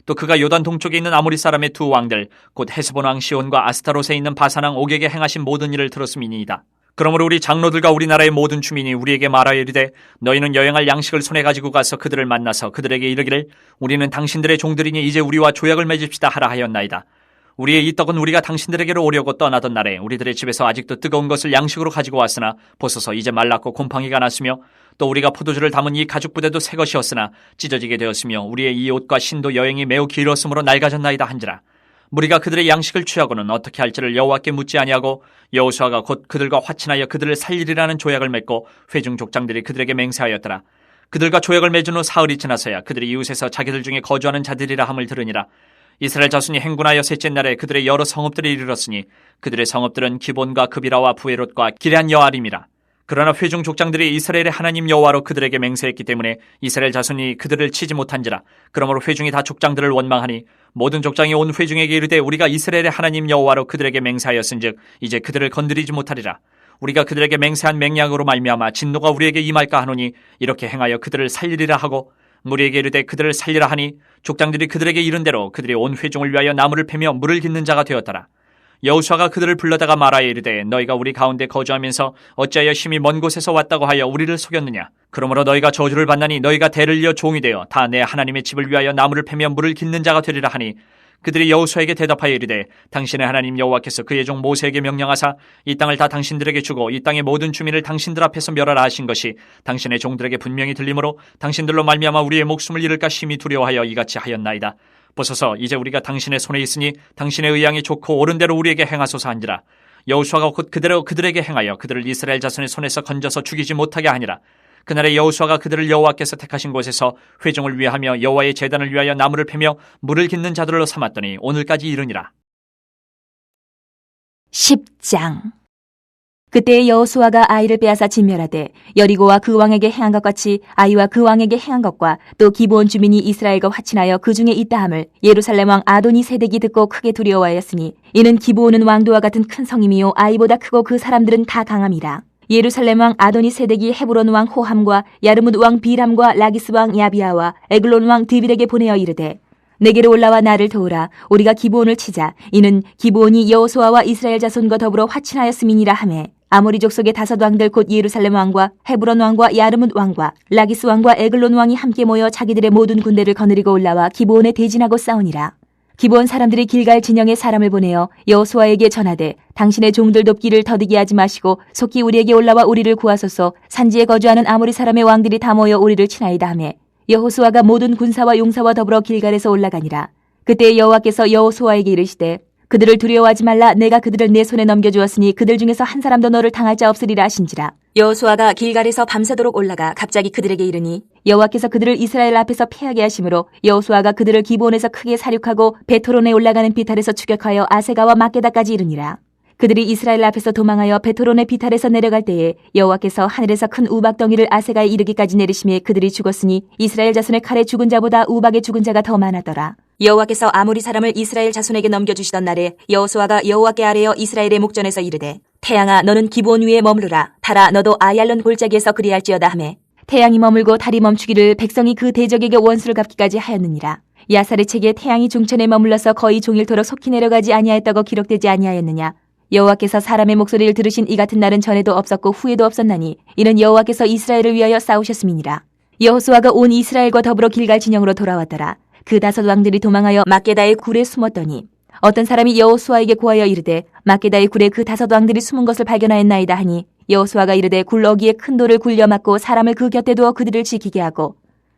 또 그가 요단 동쪽에 있는 아모리 사람의 두 왕들 곧 헤스본 왕 시온과 아스타롯에 있는 바산 왕 옥에게 행하신 모든 일을 들었음이니이다. 그러므로 우리 장로들과 우리나라의 모든 주민이 우리에게 말하여 이르되 너희는 여행할 양식을 손에 가지고 가서 그들을 만나서 그들에게 이르기를 우리는 당신들의 종들이니 이제 우리와 조약을 맺읍시다 하라 하였나이다. 우리의 이 떡은 우리가 당신들에게로 오려고 떠나던 날에 우리들의 집에서 아직도 뜨거운 것을 양식으로 가지고 왔으나 보소서 이제 말랐고 곰팡이가 났으며 또 우리가 포도주를 담은 이 가죽 부대도 새 것이었으나 찢어지게 되었으며 우리의 이 옷과 신도 여행이 매우 길었으므로 낡아졌나이다 한지라. 무리가 그들의 양식을 취하고는 어떻게 할지를 여호와께 묻지 아니하고 여호수아가 곧 그들과 화친하여 그들을 살리리라는 조약을 맺고 회중 족장들이 그들에게 맹세하였더라. 그들과 조약을 맺은 후 사흘이 지나서야 그들이 이웃에서 자기들 중에 거주하는 자들이라 함을 들으니라. 이스라엘 자손이 행군하여 셋째 날에 그들의 여러 성읍들에 이르렀으니 그들의 성읍들은 기본과 그비라와 부에롯과 기럇 여아림이라. 그러나 회중 족장들이 이스라엘의 하나님 여호와로 그들에게 맹세했기 때문에 이스라엘 자손이 그들을 치지 못한지라. 그러므로 회중이 다 족장들을 원망하니 모든 족장이 온 회중에게 이르되 우리가 이스라엘의 하나님 여호와로 그들에게 맹세하였은즉 이제 그들을 건드리지 못하리라. 우리가 그들에게 맹세한 맹약으로 말미암아 진노가 우리에게 임할까 하노니 이렇게 행하여 그들을 살리리라 하고 무리에게 이르되 그들을 살리라 하니 족장들이 그들에게 이른 대로 그들이 온 회중을 위하여 나무를 패며 물을 깃는 자가 되었더라. 여호수아가 그들을 불러다가 말하여 이르되 너희가 우리 가운데 거주하면서 어찌하여 심히 먼 곳에서 왔다고 하여 우리를 속였느냐. 그러므로 너희가 저주를 받나니 너희가 대를 이어 종이 되어 다 내 하나님의 집을 위하여 나무를 패며 물을 깃는 자가 되리라 하니 그들이 여호수아에게 대답하여 이르되 당신의 하나님 여호와께서 그의 종 모세에게 명령하사 이 땅을 다 당신들에게 주고 이 땅의 모든 주민을 당신들 앞에서 멸하라 하신 것이 당신의 종들에게 분명히 들리므로 당신들로 말미암아 우리의 목숨을 잃을까 심히 두려워하여 이같이 하였나이다. 보소서 이제 우리가 당신의 손에 있으니 당신의 의향이 좋고 옳은 대로 우리에게 행하소서 한지라. 여호수아가 곧 그대로 그들에게 행하여 그들을 이스라엘 자손의 손에서 건져서 죽이지 못하게 하니라. 그날에 여호수아가 그들을 여호와께서 택하신 곳에서 회중을 위하며 여호와의 제단을 위하여 나무를 패며 물을 깃는 자들로 삼았더니 오늘까지 이르니라. 10장. 그때 여호수아가 아이를 빼앗아 진멸하되 여리고와 그 왕에게 행한 것 같이 아이와 그 왕에게 행한 것과 또 기브온 주민이 이스라엘과 화친하여 그 중에 있다함을 예루살렘 왕 아도니 세덱이 듣고 크게 두려워하였으니 이는 기브온은 왕도와 같은 큰 성임이요 아이보다 크고 그 사람들은 다 강함이라. 예루살렘 왕 아도니 세덱이 헤브론 왕 호함과 야르뭇 왕 비람과 라기스 왕 야비아와 에글론 왕 드빌에게 보내어 이르되 내게로 올라와 나를 도우라. 우리가 기브온을 치자. 이는 기브온이 여호수아와 이스라엘 자손과 더불어 화친하였음이니라 하매 아모리 족속의 5 왕들 곧 예루살렘 왕과 헤브론 왕과 야르뭇 왕과 라기스 왕과 에글론 왕이 함께 모여 자기들의 모든 군대를 거느리고 올라와 기브온에 대진하고 싸우니라. 기브온 사람들이 길갈 진영에 사람을 보내어 여호수아에게 전하되 당신의 종들 돕기를 더디게 하지 마시고 속히 우리에게 올라와 우리를 구하소서. 산지에 거주하는 아모리 사람의 왕들이 다 모여 우리를 치나이다 하매 여호수아가 모든 군사와 용사와 더불어 길갈에서 올라가니라. 그때 여호와께서 여호수아에게 이르시되 그들을 두려워하지 말라. 내가 그들을 내 손에 넘겨주었으니 그들 중에서 한 사람도 너를 당할 자 없으리라 하신지라. 여호수아가 길갈에서 밤새도록 올라가 갑자기 그들에게 이르니 여호와께서 그들을 이스라엘 앞에서 패하게 하심으로 여호수아가 그들을 기브온에서 크게 사륙하고 베토론에 올라가는 비탈에서 추격하여 아세가와 막게다까지 이르니라. 그들이 이스라엘 앞에서 도망하여 베토론의 비탈에서 내려갈 때에 여호와께서 하늘에서 큰 우박덩이를 아세가에 이르기까지 내리심에 그들이 죽었으니 이스라엘 자손의 칼에 죽은 자보다 우박에 죽은 자가 더 많았더라. 여호와께서 아모리 사람을 이스라엘 자손에게 넘겨주시던 날에 여호수아가 여호와께 아뢰어 이스라엘의 목전에서 이르되 태양아 너는 기브온 위에 머무르라. 달아 너도 아얄론 골짜기에서 그리할지어다 하매 태양이 머물고 달이 멈추기를 백성이 그 대적에게 원수를 갚기까지 하였느니라. 야살의 책에 태양이 중천에 머물러서 거의 종일토록 속히 내려가지 아니하였다고 기록되지 아니하였느냐. 여호와께서 사람의 목소리를 들으신 이 같은 날은 전에도 없었고 후에도 없었나니 이는 여호와께서 이스라엘을 위하여 싸우셨음이니라. 여호수아가 온 이스라엘과 더불어 길갈 진영으로 돌아왔더라. 그 5 왕들이 도망하여 막게다의 굴에 숨었더니 어떤 사람이 여호수아에게 고하여 이르되 막게다의 굴에 그 5 왕들이 숨은 것을 발견하였나이다 하니 여호수아가 이르되 굴러기에 큰 돌을 굴려 막고 사람을 그 곁에 두어 그들을 지키게 하고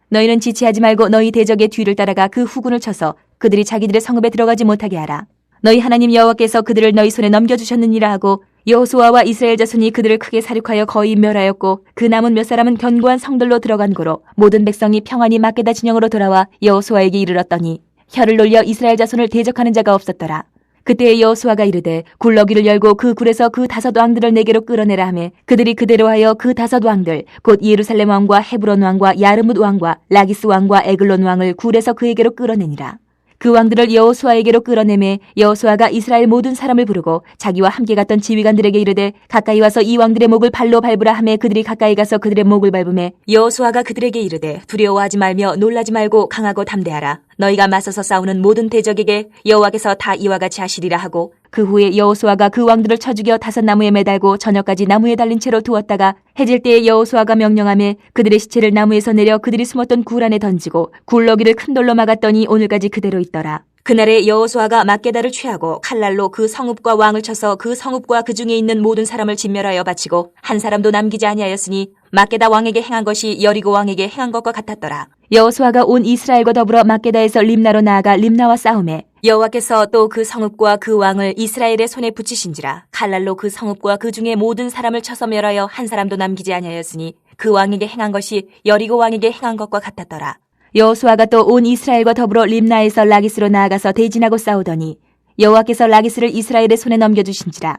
너희는 지체하지 말고 너희 대적의 뒤를 따라가 그 후군을 쳐서 그들이 자기들의 성읍에 들어가지 못하게 하라. 너희 하나님 여호와께서 그들을 너희 손에 넘겨주셨느니라 하고 여호수아와 이스라엘 자손이 그들을 크게 사륙하여 거의 멸하였고 그 남은 몇 사람은 견고한 성들로 들어간 고로 모든 백성이 평안히 막게다 진영으로 돌아와 여호수아에게 이르렀더니 혀를 놀려 이스라엘 자손을 대적하는 자가 없었더라. 그때 여호수아가 이르되 굴러기를 열고 그 굴에서 그 5 왕들을 내게로 끌어내라 하매 그들이 그대로 하여 그 5 왕들 곧 예루살렘 왕과 헤브론 왕과 야르뭇 왕과 라기스 왕과 에글론 왕을 굴에서 그에게로 끌어내니라. 그 왕들을 여호수아에게로 끌어내매 여호수아가 이스라엘 모든 사람을 부르고 자기와 함께 갔던 지휘관들에게 이르되 가까이 와서 이 왕들의 목을 발로 밟으라 하매 그들이 가까이 가서 그들의 목을 밟으매 여호수아가 그들에게 이르되 두려워하지 말며 놀라지 말고 강하고 담대하라. 너희가 맞서서 싸우는 모든 대적에게 여호와께서 다 이와 같이 하시리라 하고 그 후에 여호수아가 그 왕들을 쳐 죽여 5 나무에 매달고 저녁까지 나무에 달린 채로 두었다가 해질 때에 여호수아가 명령하며 그들의 시체를 나무에서 내려 그들이 숨었던 굴 안에 던지고 굴러기를 큰 돌로 막았더니 오늘까지 그대로 있더라. 그날에 여호수아가 막게다를 취하고 칼날로 그 성읍과 왕을 쳐서 그 성읍과 그 중에 있는 모든 사람을 진멸하여 바치고 한 사람도 남기지 아니하였으니 막게다 왕에게 행한 것이 여리고 왕에게 행한 것과 같았더라. 여호수아가 온 이스라엘과 더불어 막게다에서 림나로 나아가 림나와 싸우매 여호와께서 또 그 성읍과 그 왕을 이스라엘의 손에 붙이신지라. 칼날로 그 성읍과 그 중에 모든 사람을 쳐서 멸하여 한 사람도 남기지 아니하였으니 그 왕에게 행한 것이 여리고 왕에게 행한 것과 같았더라. 여호수아가 또 온 이스라엘과 더불어 림나에서 라기스로 나아가서 대진하고 싸우더니 여호와께서 라기스를 이스라엘의 손에 넘겨주신지라.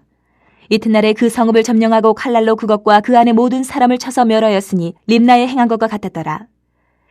이튿날에 그 성읍을 점령하고 칼날로 그것과 그 안에 모든 사람을 쳐서 멸하였으니 림나에 행한 것과 같았더라.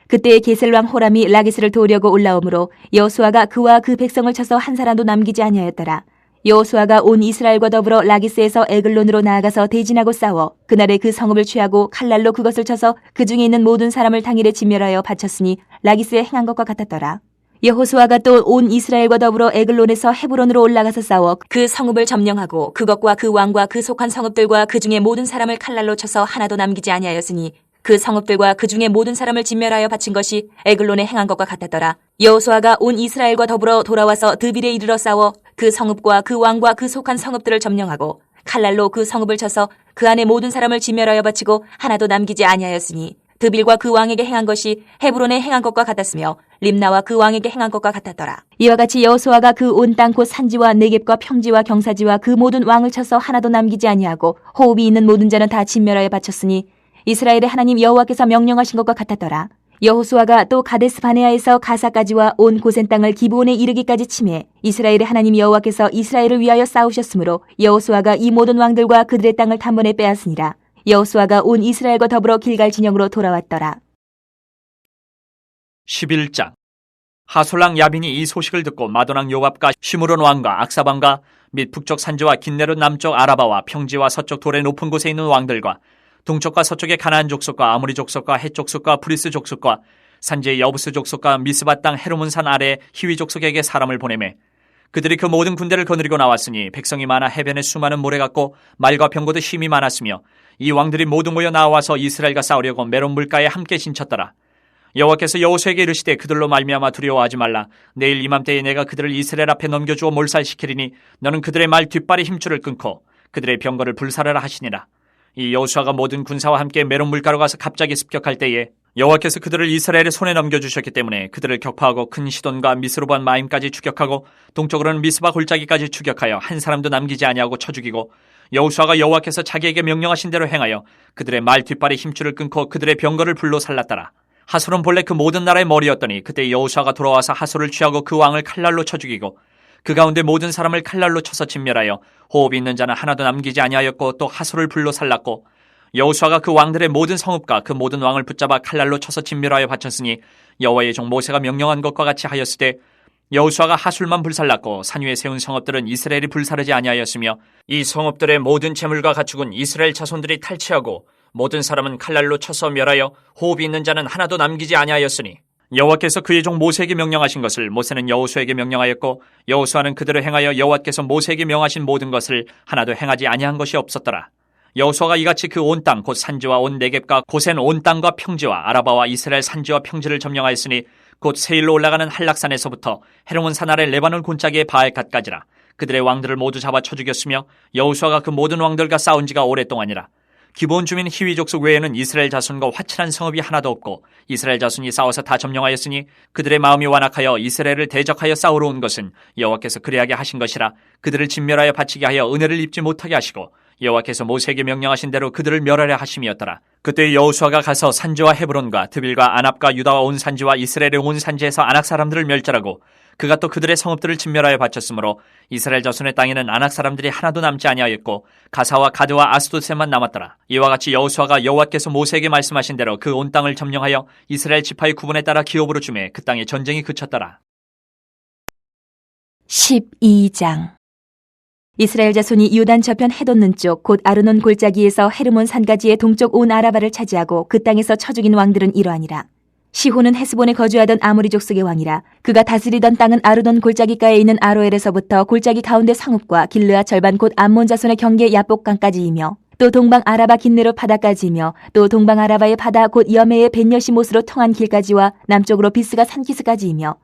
그때에 게셀 왕 호람이 라기스를 도우려고 올라오므로 여호수아가 그와 그 백성을 쳐서 한 사람도 남기지 아니하였더라. 여호수아가 온 이스라엘과 더불어 라기스에서 에글론으로 나아가서 대진하고 싸워 그날에 그 성읍을 취하고 칼날로 그것을 쳐서 그 중에 있는 모든 사람을 당일에 진멸하여 바쳤으니 라기스에 행한 것과 같았더라. 여호수아가 또 온 이스라엘과 더불어 에글론에서 헤브론으로 올라가서 싸워 그 성읍을 점령하고 그것과 그 왕과 그 속한 성읍들과 그 중에 모든 사람을 칼날로 쳐서 하나도 남기지 아니하였으니 그 성읍들과 그 중에 모든 사람을 진멸하여 바친 것이 에글론에 행한 것과 같았더라. 여호수아가 온 이스라엘과 더불어 돌아와서 드빌에 이르러 싸워 그 성읍과 그 왕과 그 속한 성읍들을 점령하고 칼날로 그 성읍을 쳐서 그 안에 모든 사람을 진멸하여 바치고 하나도 남기지 아니하였으니 드빌과 그 왕에게 행한 것이 헤브론에 행한 것과 같았으며 림나와 그 왕에게 행한 것과 같았더라. 이와 같이 여호수아가 그 온 땅 곧 산지와 네겝과 평지와 경사지와 그 모든 왕을 쳐서 하나도 남기지 아니하고 호흡이 있는 모든 자는 다 진멸하여 바쳤으니 이스라엘의 하나님 여호와께서 명령하신 것과 같았더라. 여호수아가 또 가데스 바네아에서 가사까지와 온 고센 땅을 기브온에 이르기까지 치매 이스라엘의 하나님 여호와께서 이스라엘을 위하여 싸우셨으므로 여호수아가 이 모든 왕들과 그들의 땅을 단번에 빼앗으니라. 여호수아가 온 이스라엘과 더불어 길갈 진영으로 돌아왔더라. 11장. 하솔랑 야빈이 이 소식을 듣고 마도랑 요압과 시므론 왕과 악사방과 및 북쪽 산지와 긴네롯 남쪽 아라바와 평지와 서쪽 돌의 높은 곳에 있는 왕들과 동쪽과 서쪽의 가나안 족속과 아모리 족속과 헷 족속과 브리스 족속과 산지의 여부스 족속과 미스바 땅 헤르몬산 아래 히위 족속에게 사람을 보내매 그들이 그 모든 군대를 거느리고 나왔으니 백성이 많아 해변에 수많은 모래 같고 말과 병거도 힘이 많았으며 이 왕들이 모두 모여 나와서 이스라엘과 싸우려고 메론 물가에 함께 진쳤더라. 여호와께서 여호수아에게 이르시되 그들로 말미암아 두려워하지 말라. 내일 이맘때에 내가 그들을 이스라엘 앞에 넘겨주어 몰살시키리니 너는 그들의 말 뒷발의 힘줄을 끊고 그들의 병거를 불사르라 하시니라. 이 여호수아가 모든 군사와 함께 메론 물가로 가서 갑자기 습격할 때에 여호와께서 그들을 이스라엘의 손에 넘겨주셨기 때문에 그들을 격파하고 큰 시돈과 미스로반 마임까지 추격하고 동쪽으로는 미스바 골짜기까지 추격하여 한 사람도 남기지 아니하고 쳐 죽이고 여호수아가 여호와께서 자기에게 명령하신 대로 행하여 그들의 말 뒷발의 힘줄을 끊고 그들의 병거를 불로 살랐더라. 하솔은 본래 그 모든 나라의 머리였더니 그때 여호수아가 돌아와서 하솔을 취하고 그 왕을 칼날로 쳐 죽이고 그 가운데 모든 사람을 칼날로 쳐서 진멸하여 호흡이 있는 자는 하나도 남기지 아니하였고 또 하솔을 불로 살랐고 여호수아가 그 왕들의 모든 성읍과 그 모든 왕을 붙잡아 칼날로 쳐서 진멸하여 바쳤으니 여호와의 종 모세가 명령한 것과 같이 하였으되 여호수아가 하솔만 불살랐고 산 위에 세운 성읍들은 이스라엘이 불사르지 아니하였으며 이 성읍들의 모든 재물과 가축은 이스라엘 자손들이 탈취하고 모든 사람은 칼날로 쳐서 멸하여 호흡이 있는 자는 하나도 남기지 아니하였으니 여호와께서 그의 종 모세에게 명령하신 것을 모세는 여호수아에게 명령하였고 여호수아는 그대로 행하여 여호와께서 모세에게 명하신 모든 것을 하나도 행하지 아니한 것이 없었더라. 여호수아가 이같이 그 온 땅 곧 산지와 온 네겝과 고센 온 땅과 평지와 아라바와 이스라엘 산지와 평지를 점령하였으니 곧 세일로 올라가는 한락산에서부터 헤르몬 산 아래 레바논 골짜기의 바알갓까지라. 그들의 왕들을 모두 잡아 쳐 죽였으며 여호수아가 그 모든 왕들과 싸운 지가 오랫동안이라. 기브온 주민 히위 족속 외에는 이스라엘 자손과 화친한 성읍이 하나도 없고 이스라엘 자손이 싸워서 다 점령하였으니 그들의 마음이 완악하여 이스라엘을 대적하여 싸우러 온 것은 여호와께서 그리하게 하신 것이라. 그들을 진멸하여 바치게 하여 은혜를 입지 못하게 하시고 여호와께서 모세에게 명령하신 대로 그들을 멸하려 하심이었더라. 그때 여호수아가 가서 산지와 헤브론과 드빌과 아납과 유다와 온 산지와 이스라엘의 온 산지에서 아낙 사람들을 멸절하고 그가 또 그들의 성읍들을 진멸하여 바쳤으므로 이스라엘 자손의 땅에는 아낙 사람들이 하나도 남지 아니하였고 가사와 가드와 아스도셋만 남았더라. 이와 같이 여호수아가 여호와께서 모세에게 말씀하신 대로 그 온 땅을 점령하여 이스라엘 지파의 구분에 따라 기업으로 주매 그 땅에 전쟁이 그쳤더라. 12장. 이스라엘 자손이 요단 저편 해돋는 쪽 곧 아르논 골짜기에서 헤르몬 산가지의 동쪽 온 아라바를 차지하고 그 땅에서 쳐 죽인 왕들은 이러하니라. 시호는 헤스본에 거주하던 아모리 족속의 왕이라. 그가 다스리던 땅은 아르논 골짜기가에 있는 아로엘에서부터 골짜기 가운데 성읍과 길르앗 절반 곧 암몬 자손의 경계 야복강까지이며 또 동방 아라바 긴네롯 바다까지이며 또 동방 아라바의 바다 곧 여메의 벤여시못으로 통한 길까지와 남쪽으로 비스가 산키스까지이며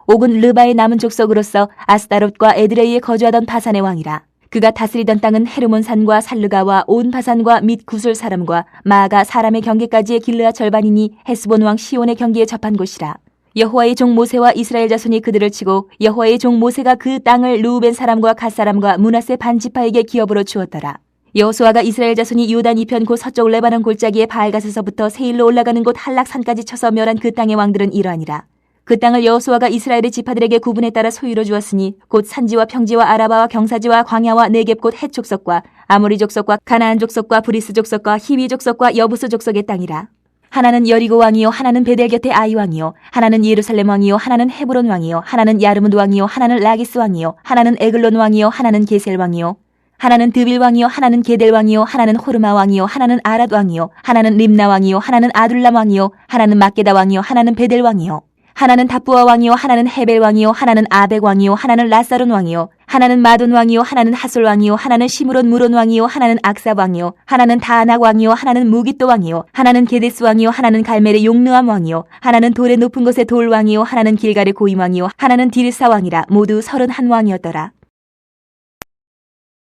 옥은 르바의 남은 족속으로서 아스다롯과 에드레이에 거주하던 바산의 왕이라. 그가 다스리던 땅은 헤르몬 산과 살르가와 온 바산과 및 구술 사람과 마아가 사람의 경계까지의 길르앗 절반이니 헤스본 왕 시온의 경계에 접한 곳이라. 여호와의 종 모세와 이스라엘 자손이 그들을 치고 여호와의 종 모세가 그 땅을 르우벤 사람과 갓 사람과 므낫세 반 지파에게 기업으로 주었더라. 여호수아가 이스라엘 자손이 요단 이편 곧 서쪽 레바논 골짜기의 바알갓에서부터 세일로 올라가는 곳 한락산까지 쳐서 멸한 그 땅의 왕들은 이러하니라. 그 땅을 여호수아가 이스라엘의 지파들에게 구분에 따라 소유로 주었으니 곧 산지와 평지와 아라바와 경사지와 광야와 네겝 곧 헷 족속과 아모리 족속과 가나안 족속과 브리스 족속과 히위 족속과 여부스 족속의 땅이라. 하나는 여리고 왕이요 하나는 베델 곁의 아이 왕이요 하나는 예루살렘 왕이요 하나는 헤브론 왕이요 하나는 야르뭇 왕이요 하나는 라기스 왕이요 하나는 에글론 왕이요 하나는 게셀 왕이요 하나는 드빌 왕이요 하나는 게델 왕이요 하나는 호르마 왕이요 하나는 아랏 왕이요 하나는 림나 왕이요 하나는 아둘람 왕이요 하나는 막게다 왕이요 하나는 베델 왕이요 하나는 다부아 왕이요 하나는 헤벨 왕이요 하나는 아벡 왕이요 하나는 라사론 왕이요 하나는 마돈 왕이요 하나는 하솔 왕이요 하나는 시므론 무론 왕이요 하나는 악사 왕이요 하나는 다아낙 왕이요 하나는 무깃도 왕이요 하나는 게데스 왕이요 하나는 갈멜의 용르암 왕이요 하나는 돌의 높은 곳의 돌 왕이요 하나는 길갈의 고임 왕이요 하나는 디르사 왕이라. 모두 31왕이었더라.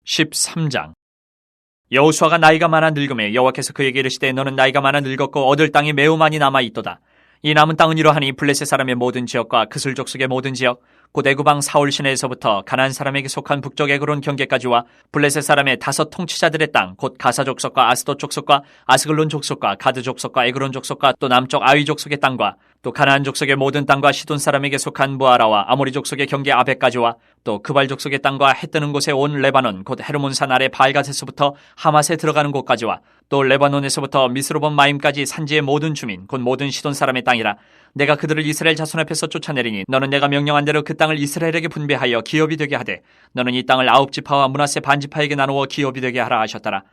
13장. 여호수아가 나이가 많아 늙음에 여호와께서 그에게 이르시되 너는 나이가 많아 늙었고 얻을 땅이 매우 많이 남아 있도다. 이 남은 땅은 이러하니 블레셋 사람의 모든 지역과 그슬 족속의 모든 지역 곧 애굽왕 사울 시내에서부터 가나안 사람에게 속한 북쪽 에그론 경계까지와 블레셋 사람의 5 통치자들의 땅, 곧 가사 족속과 아스돗 족속과 아스글론 족속과 가드 족속과 에그론 족속과 또 남쪽 아위 족속의 땅과 또 가나안 족속의 모든 땅과 시돈 사람에게 속한 무아라와 아모리 족속의 경계 아벡까지와 또 그발 족속의 땅과 해 뜨는 곳에 온 레바논, 곧 헤르몬산 아래 발갓에서부터 하맛에 들어가는 곳까지와 또 레바논에서부터 미스로본 마임까지 산지의 모든 주민, 곧 모든 시돈 사람의 땅이라. 내가 그들을 이스라엘 자손 앞에서 쫓아내리니 너는 내가 명령한 대로 그 땅을 이스라엘에게 분배하여 기업이 되게 하되 너는 이 땅을 9지파와 므낫세 반지파에게 나누어 기업이 되게 하라 하셨더라.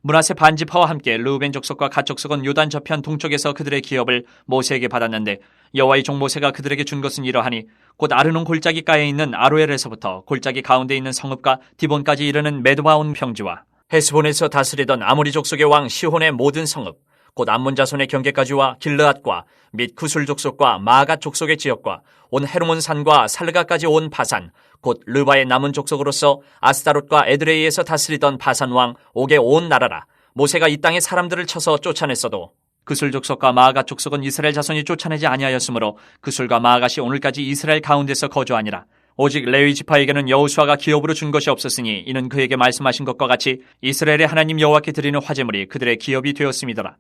므낫세 반지파와 함께 르우벤 족속과 갓 족속은 요단 저편 동쪽에서 그들의 기업을 모세에게 받았는데 여호와의 종 모세가 그들에게 준 것은 이러하니 곧 아르논 골짜기가에 있는 아로엘에서부터 골짜기 가운데 있는 성읍과 디본까지 이르는 메도바온 평지와 헤스본에서 다스리던 아모리 족속의 왕 시혼의 모든 성읍, 곧 암몬 자손의 경계까지와 길르앗과 및 구술 족속과 마갓 족속의 지역과 온 헤르몬 산과 살르가까지 온 바산, 곧 르바의 남은 족속으로서 아스타롯과 에드레이에서 다스리던 바산 왕 옥의 온 나라라. 모세가 이 땅의 사람들을 쳐서 쫓아냈어도 그술 족속과 마아갓 족속은 이스라엘 자손이 쫓아내지 아니하였으므로 그술과 마아갓이 오늘까지 이스라엘 가운데서 거주하니라. 오직 레위 지파에게는 여호수아가 기업으로 준 것이 없었으니 이는 그에게 말씀하신 것과 같이 이스라엘의 하나님 여호와께 드리는 화제물이 그들의 기업이 되었음이더라.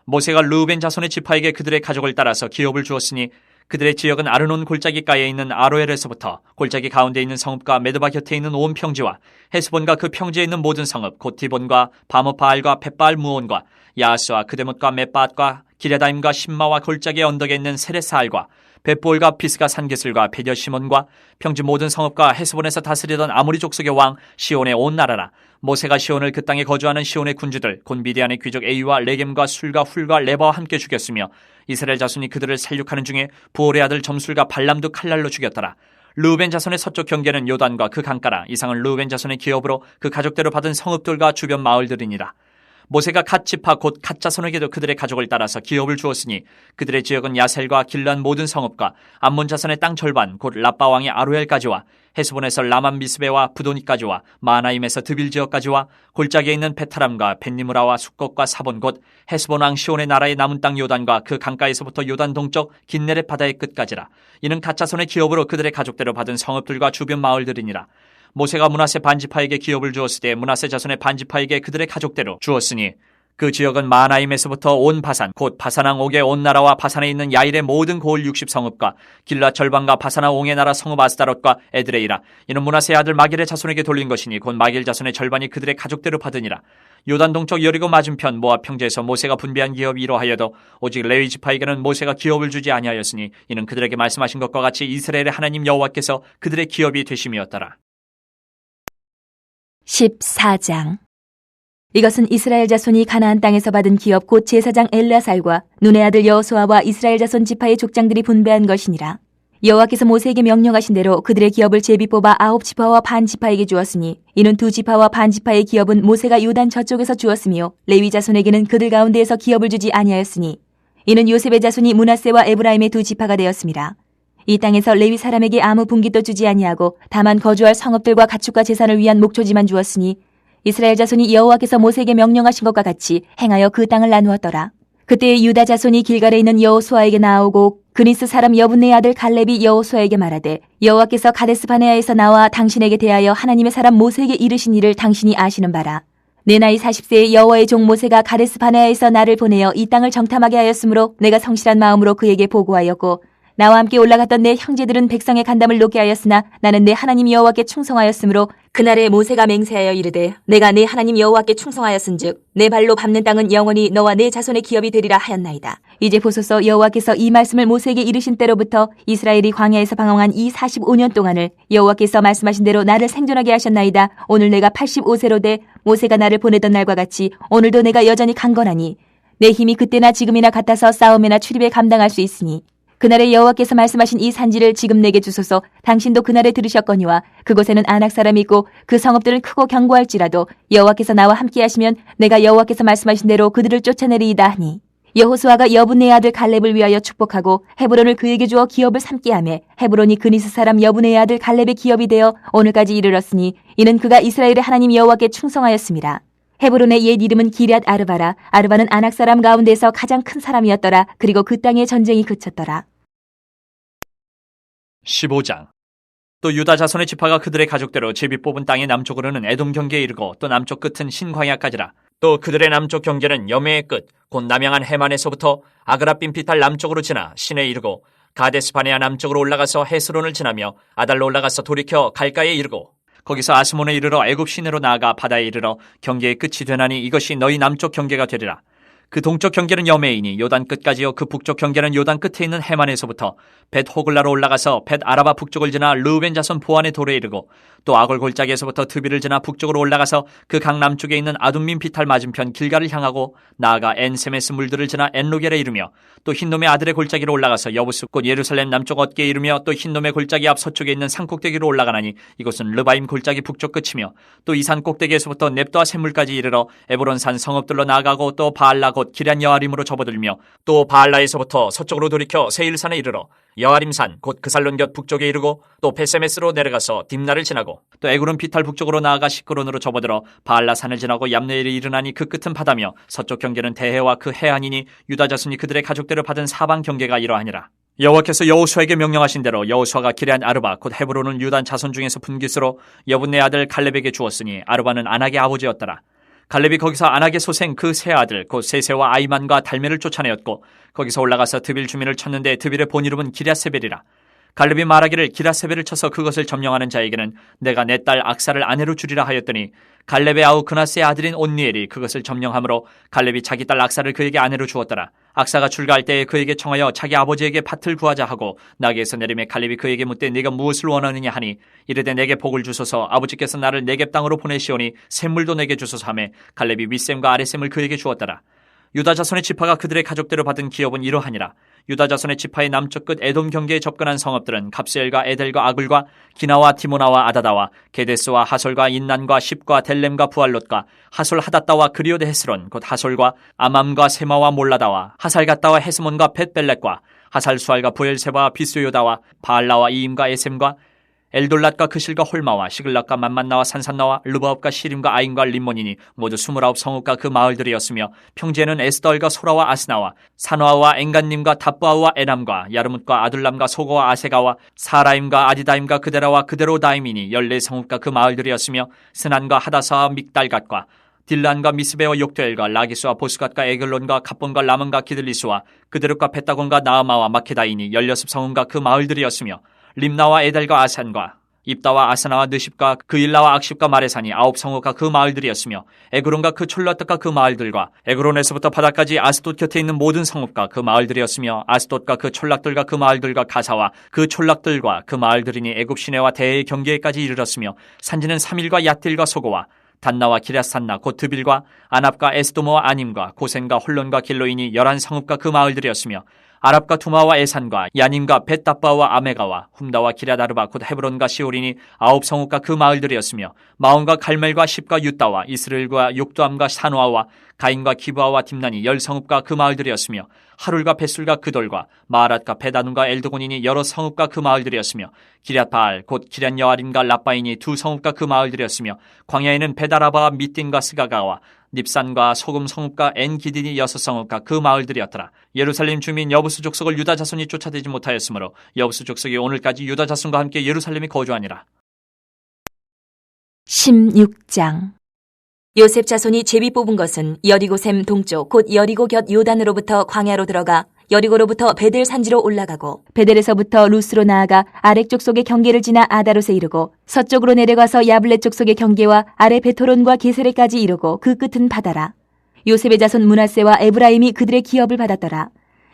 모세가 르우벤 자손의 지파에게 그들의 가족을 따라서 기업을 주었으니 그들의 지역은 아르논 골짜기가에 있는 아로엘에서부터 골짜기 가운데 있는 성읍과 메드바 곁에 있는 온 평지와 헤스본과 그 평지에 있는 모든 성읍, 곧 디본과 바모바알과 벳바알 무온과 야스와 그데못과 მეტ바앗과 기레다임과 신마와 골짜기 언덕에 있는 세레사알과 벳볼과 비스가 산게슬과 베녀시몬과 평지 모든 성읍과 헤스본에서 다스리던 아모리 족속의 왕 시온의 온 나라라. 모세가 시온을 그 땅에 거주하는 시온의 군주들 곧 미디안의 귀족 에이와 레겜과 술과 훌과 레바와 함께 죽였으며 이스라엘 자손이 그들을 살육하는 중에 부올의 아들 점술과 발람도 칼날로 죽였더라. 르우벤 자손의 서쪽 경계는 요단과 그 강가라. 이상은 르우벤 자손의 기업으로 그 가족대로 받은 성읍들과 주변 마을들이니라. 모세가 갓 지파 곧 갓 자손에게도 그들의 가족을 따라서 기업을 주었으니 그들의 지역은 야셀과 길르한 모든 성읍과 암몬 자손의 땅 절반 곧 라빠 왕의 아로엘까지와 헤스본에서 라만 미스베와 부도니까지와 마나임에서 드빌 지역까지와 골짜기에 있는 베타람과 벤니무라와 숙것과 사본 곧 헤스본 왕 시온의 나라의 남은 땅 요단과 그 강가에서부터 요단 동쪽 긴네렛 바다의 끝까지라. 이는 갓 자손의 기업으로 그들의 가족대로 받은 성읍들과 주변 마을들이니라. 모세가 므낫세 반지파에게 기업을 주었을 때 므낫세 자손의 반지파에게 그들의 가족대로 주었으니 그 지역은 마나임에서부터 온 바산 곧 바산왕 옥의 온 나라와 바산에 있는 야일의 모든 고을 60성읍과 길라 절반과 바산왕 옥의 나라 성읍 아스타롯과 에드레이라. 이는 므낫세의 아들 마길의 자손에게 돌린 것이니 곧 마길 자손의 절반이 그들의 가족대로 받으니라. 요단 동쪽 여리고 맞은편 모압 평지에서 모세가 분배한 기업이 이러하여도 오직 레위 지파에게는 모세가 기업을 주지 아니하였으니 이는 그들에게 말씀하신 것과 같이 이스라엘의 하나님 여호와께서 그들의 기업이 되심이었더라. 14장. 이것은 이스라엘 자손이 가나안 땅에서 받은 기업 곧 제사장 엘르아살과 눈의 아들 여호수아와 이스라엘 자손 지파의 족장들이 분배한 것이니라. 여호와께서 모세에게 명령하신 대로 그들의 기업을 제비 뽑아 9지파와 반지파에게 주었으니 이는 2지파와 반지파의 기업은 모세가 요단 저쪽에서 주었으며 레위 자손에게는 그들 가운데에서 기업을 주지 아니하였으니 이는 요셉의 자손이 므낫세와 에브라임의 2지파가 되었습니다. 이 땅에서 레위 사람에게 아무 분깃도 주지 아니하고 다만 거주할 성읍들과 가축과 제산을 위한 목초지만 주었으니 이스라엘 자손이 여호와께서 모세에게 명령하신 것과 같이 행하여 그 땅을 나누었더라. 그때 유다 자손이 길갈에 있는 여호수아에게 나오고 그니스 사람 여분의 아들 갈렙이 여호수아에게 말하되 여호와께서 가데스 바네아에서 나와 당신에게 대하여 하나님의 사람 모세에게 이르신 일을 당신이 아시는 바라. 내 나이 40세에 여호와의 종 모세가 가데스 바네아에서 나를 보내어 이 땅을 정탐하게 하였으므로 내가 성실한 마음으로 그에게 보고하였고 나와 함께 올라갔던 내 형제들은 백성의 간담을 높게 하였으나 나는 내 하나님 여호와께 충성하였으므로 그날에 모세가 맹세하여 이르되 내가 내 하나님 여호와께 충성하였은즉 내 발로 밟는 땅은 영원히 너와 내 자손의 기업이 되리라 하였나이다. 이제 보소서 여호와께서 이 말씀을 모세에게 이르신 때로부터 이스라엘이 광야에서 방황한 이 45년 동안을 여호와께서 말씀하신 대로 나를 생존하게 하셨나이다. 오늘 내가 85세로 돼 모세가 나를 보내던 날과 같이 오늘도 내가 여전히 강건하니 내 힘이 그때나 지금이나 같아서 싸움이나 출입에 감당할 수 있으니 그날에 여호와께서 말씀하신 이 산지를 지금 내게 주소서. 당신도 그날에 들으셨거니와 그곳에는 아낙 사람이 있고 그 성읍들은 크고 견고할지라도 여호와께서 나와 함께 하시면 내가 여호와께서 말씀하신 대로 그들을 쫓아내리이다 하니 여호수아가 여분의 아들 갈렙을 위하여 축복하고 헤브론을 그에게 주어 기업을 삼게 하매 헤브론이 그니스 사람 여분의 아들 갈렙의 기업이 되어 오늘까지 이르렀으니 이는 그가 이스라엘의 하나님 여호와께 충성하였습니다. 헤브론의 옛 이름은 기럇 아르바라. 아르바는 아낙 사람 가운데서 가장 큰 사람이었더라. 그리고 그 땅에 전쟁이 그쳤더라. 15장. 또 유다 자손의 지파가 그들의 가족대로 제비 뽑은 땅의 남쪽으로는 에돔 경계에 이르고 또 남쪽 끝은 신광야까지라. 또 그들의 남쪽 경계는 여매의 끝, 곧 남양한 해만에서부터 아그라빔피탈 남쪽으로 지나 신에 이르고 가데스 바네아 남쪽으로 올라가서 헤스론을 지나며 아달로 올라가서 돌이켜 갈가에 이르고 거기서 아스몬에 이르러 애굽 시내로 나아가 바다에 이르러 경계의 끝이 되나니 이것이 너희 남쪽 경계가 되리라. 그 동쪽 경계는 여매이니 요단 끝까지요. 그 북쪽 경계는 요단 끝에 있는 해만에서부터 벳 호글라로 올라가서 벳 아라바 북쪽을 지나 르우벤 자손 보안의 돌에 이르고 또 아골 골짜기에서부터 드비를 지나 북쪽으로 올라가서 그 강 남쪽에 있는 아둠민 피탈 맞은편 길가를 향하고 나아가 엔세메스 물들을 지나 엔로겔에 이르며 또 흰놈의 아들의 골짜기로 올라가서 여부스 곧 예루살렘 남쪽 어깨에 이르며 또 흰놈의 골짜기 앞 서쪽에 있는 산 꼭대기로 올라가나니 이곳은 르바임 골짜기 북쪽 끝이며 또 이 산 꼭대기에서부터 넵도아 샘물까지 이르러 에브론 산 성읍들로 나아가고 또 바알라 곧 기럇 여아림으로 접어들며 또 바알라에서부터 서쪽으로 돌이켜 세일산에 이르러 여아림산 곧 그살론 곁 북쪽에 이르고 또 베세메스로 내려가서 딥나를 지나고 또 에그론 피탈 북쪽으로 나아가 시크론으로 접어들어 바알라산을 지나고 얌네일에 이르나니 그 끝은 바다며 서쪽 경계는 대해와 그 해안이니 유다 자손이 그들의 가족대로 받은 사방 경계가 이러하니라. 여호와께서 여호수아에게 명령하신 대로 여호수아가 기럇 아르바 곧 헤브론은 유단 자손 중에서 분깃으로 여분네 아들 갈렙에게 주었으니 아르바는 아낙의 아버지였더라. 갈렙이 거기서 아낙의 소생 그 세 아들 곧 세세와 아이만과 달메를 쫓아내었고 거기서 올라가서 드빌 주민을 쳤는데 드빌의 본 이름은 기랴세벨이라. 갈렙이 말하기를 기랴세벨을 쳐서 그것을 점령하는 자에게는 내가 내 딸 악사를 아내로 주리라 하였더니 갈렙의 아우 그나스의 아들인 온니엘이 그것을 점령함으로 갈렙이 자기 딸 악사를 그에게 아내로 주었더라. 악사가 출가할 때에 그에게 청하여 자기 아버지에게 밭을 구하자 하고 나귀에서 내림에 갈렙이 그에게 묻되 네가 무엇을 원하느냐 하니 이르되 내게 복을 주소서 아버지께서 나를 네겝 땅으로 보내시오니 샘물도 내게 주소서 하며 갈렙이 윗샘과 아랫샘을 그에게 주었더라. 유다 자손의 지파가 그들의 가족대로 받은 기업은 이러하니라. 유다 자손의 지파의 남쪽 끝 에돔 경계에 접근한 성읍들은 갑스엘과 에델과 아글과 기나와 디모나와 아다다와 게데스와 하솔과 인난과 십과 델렘과 부알롯과 하솔 하닷다와 그리오드 헤스론 곧 하솔과 아맘과 세마와 몰라다와 하살갓다와 헤스몬과 벳벨렉과 하살 수알과 부엘세바와 비스요다와 바알라와 이임과 에셈과 엘돌랏과 그실과 홀마와 시글락과 만만나와 산산나와 르바업과 시림과 아인과 림몬이니 모두 29 성읍과 그 마을들이었으며 평지에는 에스더엘과 소라와 아스나와 산화와 엥간님과 답부아와 에남과 야르뭇과 아둘람과 소고와 아세가와 사라임과 아디다임과 그데라와 그데로다임이니 14성읍과 그 마을들이었으며 스난과 하다사와 믹달갓과 딜란과 미스베와 욕두엘과 라기스와 보스갓과 에글론과 갑본과 라몬과 기들리스와 그드룹과 베다곤과 나아마와 마케다이니 16성읍과 그 마을들이었으며 림나와 에델과 아산과 입다와 아사나와 느십과 그일라와 악십과 마레산이 9성읍과 그 마을들이었으며 에그론과 그 촐라떡과 그 마을들과 에그론에서부터 바다까지 아스돗 곁에 있는 모든 성읍과 그 마을들이었으며 아스돗과 그 촐락들과 그 마을들과 가사와 그 촐락들과 그 마을들이니 애굽 시내와 대의 경계에까지 이르렀으며 산지는 사밀과 얏딜과 소고와 단나와 기랴산나 곧 드빌과 아납과 에스도모와 아님과 고센과 홀론과 길로인이 11성읍과 그 마을들이었으며 아랍과 두마와 에산과 야님과 벳다바와 아메가와 훔다와 기랴다르바 곧 헤브론과 시오린이 9성읍과 그 마을들이었으며 마온과 갈멜과 십과 유다와 이스라엘과 욕두암과 산화와 가인과 기브아와 딥난이 10성읍과 그 마을들이었으며 하룰과 벳술과 그돌과 마아랏과 베다눈과 엘드곤이니 여러 성읍과 그 마을들이었으며 기랴바알 곧 기럇 여아림과 라바인이 2성읍과 그 마을들이었으며 광야에는 베다라바와 미딘과 스가가와 닙산과 소금 성읍과 엔기딘이 6성읍과 그 마을들이었더라. 예루살렘 주민 여부수 족속을 유다 자손이 쫓아내지 못하였으므로 여부수 족속이 오늘까지 유다 자손과 함께 예루살렘에 거주하니라. 16장. 요셉 자손이 제비 뽑은 것은 여리고샘 동쪽 곧 여리고 곁 요단으로부터 광야로 들어가 여리고로부터 베델 산지로 올라가고 베델에서부터 루스로 나아가 아렉 족속의 경계를 지나 아다롯에 이르고 서쪽으로 내려가서 야블렛 족속의 경계와 아래 베토론과 게세레까지 이르고 그 끝은 바다라. 요셉의 자손 므낫세와 에브라임이 그들의 기업을 받았더라.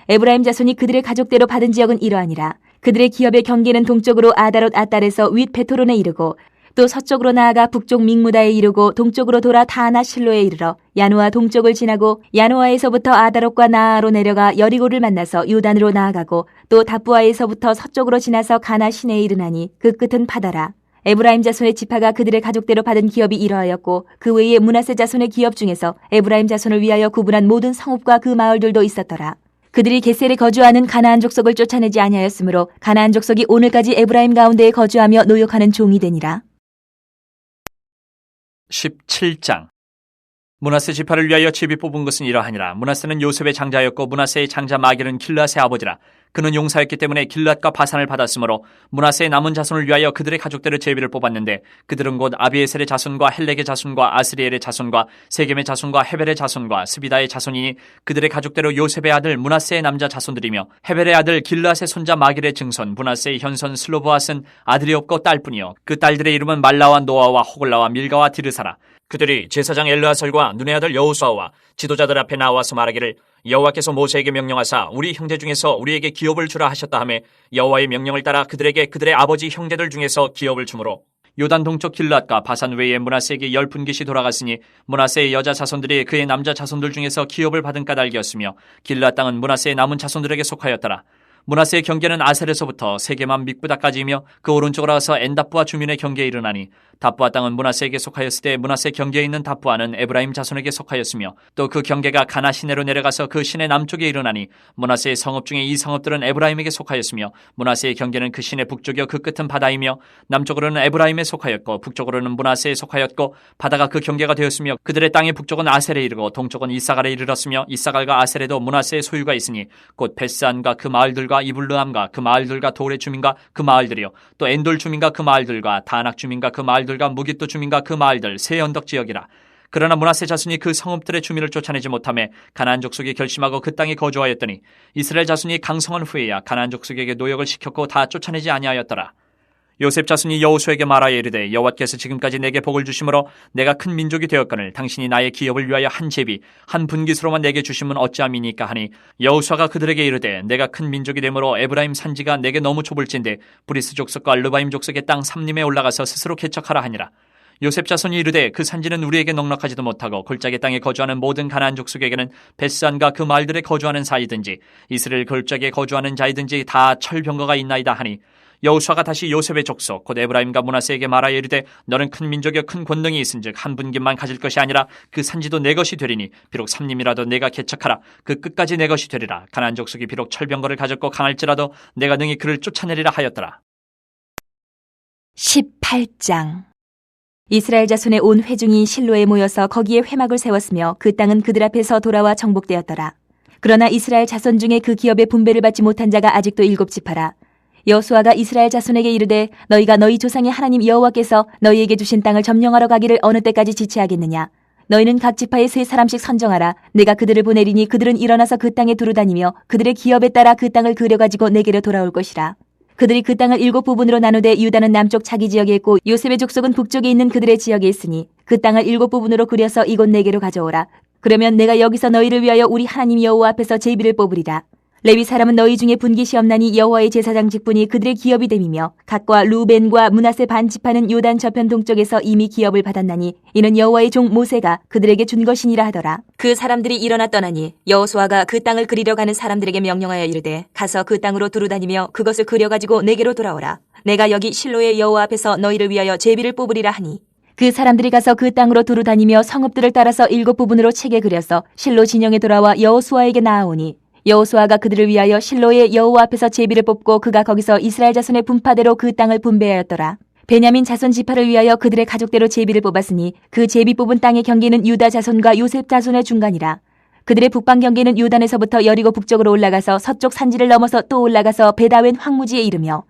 에브라임 자손이 그들의 가족대로 받은 지역은 이러하니라. 그들의 기업의 경계는 동쪽으로 아다롯 아딸에서 윗 베토론에 이르고 또 서쪽으로 나아가 북쪽 믹무다에 이르고 동쪽으로 돌아 다나 실로에 이르러 야누아 동쪽을 지나고 야누아에서부터 아다롯과 나아로 내려가 여리고를 만나서 요단으로 나아가고 또 답부아에서부터 서쪽으로 지나서 가나 시내에 이르나니 그 끝은 바다라. 에브라임 자손의 지파가 그들의 가족대로 받은 기업이 이러하였고 그 외에 므낫세 자손의 기업 중에서 에브라임 자손을 위하여 구분한 모든 성읍과 그 마을들도 있었더라. 그들이 게셀에 거주하는 가나안 족속을 쫓아내지 아니하였으므로 가나안 족속이 오늘까지 에브라임 가운데에 거주하며 노역하는 종이 되니라. 17장. 므낫세 지파를 위하여 제비 뽑은 것은 이러하니라. 므낫세는 요셉의 장자였고 므낫세의 장자 마길은 길앗의 아버지라. 그는 용사였기 때문에 길앗과 바산을 받았으므로 므낫세의 남은 자손을 위하여 그들의 가족들의 제비를 뽑았는데 그들은 곧 아비에셀의 자손과 헬렉의 자손과 아스리엘의 자손과 세겜의 자손과 헤벨의 자손과 스비다의 자손이니 그들의 가족대로 요셉의 아들 므낫세의 남자 자손들이며 헤벨의 아들 길앗의 손자 마길의 증손 므낫세의 현손 슬로보앗은 아들이 없고 딸뿐이요 그 딸들의 이름은 말라와 노아와 호글라와 밀가와 디르사라. 그들이 제사장 엘르아설과 눈의 아들 여호수아와 지도자들 앞에 나와서 말하기를 여호와께서 모세에게 명령하사 우리 형제 중에서 우리에게 기업을 주라 하셨다 하매 여호와의 명령을 따라 그들에게 그들의 아버지 형제들 중에서 기업을 주므로 요단 동쪽 길앗과 바산 외에 므낫세에게 10분깃이 돌아갔으니 므낫세의 여자 자손들이 그의 남자 자손들 중에서 기업을 받은 까닭이었으며 길앗 땅은 므낫세의 남은 자손들에게 속하였더라. 므낫세의 경계는 아셀에서부터 세게만 믹부다까지이며 그 오른쪽으로 가서 엔답부아 주민의 경계에 이르나니 답부아 땅은 므낫세에게 속하였을 때 므낫세 경계에 있는 답부아는 에브라임 자손에게 속하였으며 또 그 경계가 가나 시내로 내려가서 그 시내 남쪽에 이르나니 므낫세의 성읍 중에 이 성읍들은 에브라임에게 속하였으며 므낫세의 경계는 그 시내 북쪽이요 그 끝은 바다이며 남쪽으로는 에브라임에 속하였고 북쪽으로는 므낫세에 속하였고 바다가 그 경계가 되었으며 그들의 땅의 북쪽은 아셀에 이르고 동쪽은 이사갈에 이르렀으며 이사갈과 아셀에도 므낫세의 소유가 있으니 곧 베스안과 그 마을들과 이블르함과 그 마을들과 도울의 주민과 그 마을들이요 또 엔돌 주민과 그 마을들과 다낙 주민과 그 마을들과 무깃도 주민과 그 마을들 세 언덕 지역이라. 그러나 므낫세 자손이 그 성읍들의 주민을 쫓아내지 못하며 가나안 족속이 결심하고 그 땅에 거주하였더니 이스라엘 자손이 강성한 후에야 가나안 족속에게 노역을 시켰고 다 쫓아내지 아니하였더라. 요셉 자손이 여호수아에게 말하여 이르되 여호와께서 지금까지 내게 복을 주심으로 내가 큰 민족이 되었거늘 당신이 나의 기업을 위하여 한 제비 한 분깃으로만 내게 주심은 어찌함이니까 하니 여호수아가 그들에게 이르되 내가 큰 민족이 되므로 에브라임 산지가 내게 너무 좁을진데 브리스 족속과 르바임 족속의 땅 삼림에 올라가서 스스로 개척하라 하니라. 요셉 자손이 이르되 그 산지는 우리에게 넉넉하지도 못하고 골짜기 땅에 거주하는 모든 가나안 족속에게는 베스안과 그 마을들에 거주하는 사이든지 이스라엘 골짜기에 거주하는 자이든지 다 철병거가 있나이다 하니 여호수아가 다시 요셉의 족속 곧 에브라임과 므낫세에게 말하여 이르되 너는 큰 민족이여 큰 권능이 있은즉 한 분깃만 가질 것이 아니라 그 산지도 내 것이 되리니 비록 삼림이라도 내가 개척하라 그 끝까지 내 것이 되리라. 가나안 족속이 비록 철병거를 가졌고 강할지라도 내가 능히 그를 쫓아내리라 하였더라. 18장. 이스라엘 자손의 온 회중이 실로에 모여서 거기에 회막을 세웠으며 그 땅은 그들 앞에서 돌아와 정복되었더라. 그러나 이스라엘 자손 중에 그 기업의 분배를 받지 못한 자가 아직도 7지파라. 여호수아가 이스라엘 자손에게 이르되 너희가 너희 조상의 하나님 여호와께서 너희에게 주신 땅을 점령하러 가기를 어느 때까지 지체하겠느냐. 너희는 각 지파에 3사람씩 선정하라. 내가 그들을 보내리니 그들은 일어나서 그 땅에 두루다니며 그들의 기업에 따라 그 땅을 그려가지고 내게로 돌아올 것이라. 그들이 그 땅을 7부분으로 나누되 유다는 남쪽 자기 지역에 있고 요셉의 족속은 북쪽에 있는 그들의 지역에 있으니 그 땅을 7부분으로 그려서 이곳 내게로 가져오라. 그러면 내가 여기서 너희를 위하여 우리 하나님 여호와 앞에서 제비를 뽑으리라. 레위 사람은 너희 중에 분깃이 없나니 여호와의 제사장 직분이 그들의 기업이 됨이며 gad과 루벤과 므낫세 반 지파는 요단 저편 동쪽에서 이미 기업을 받았나니 이는 여호와의 종 모세가 그들에게 준 것이니라 하더라. 그 사람들이 일어나 떠나니 여호수아가 그 땅을 그리려 가는 사람들에게 명령하여 이르되 가서 그 땅으로 두루다니며 그것을 그려가지고 내게로 돌아오라. 내가 여기 실로의 여호와 앞에서 너희를 위하여 제비를 뽑으리라 하니 그 사람들이 가서 그 땅으로 두루다니며 성읍들을 따라서 7부분으로 채게 그려서 실로 진영에 돌아와 여호수아에게 나아오니 여호수아가 그들을 위하여 실로의 여호와 앞에서 제비를 뽑고 그가 거기서 이스라엘 자손의 분파대로 그 땅을 분배하였더라. 베냐민 자손 지파를 위하여 그들의 가족대로 제비를 뽑았으니 그 제비 뽑은 땅의 경계는 유다 자손과 요셉 자손의 중간이라. 그들의 북방 경계는 요단에서부터 여리고 북쪽으로 올라가서 서쪽 산지를 넘어서 또 올라가서 베다웬 황무지에 이르며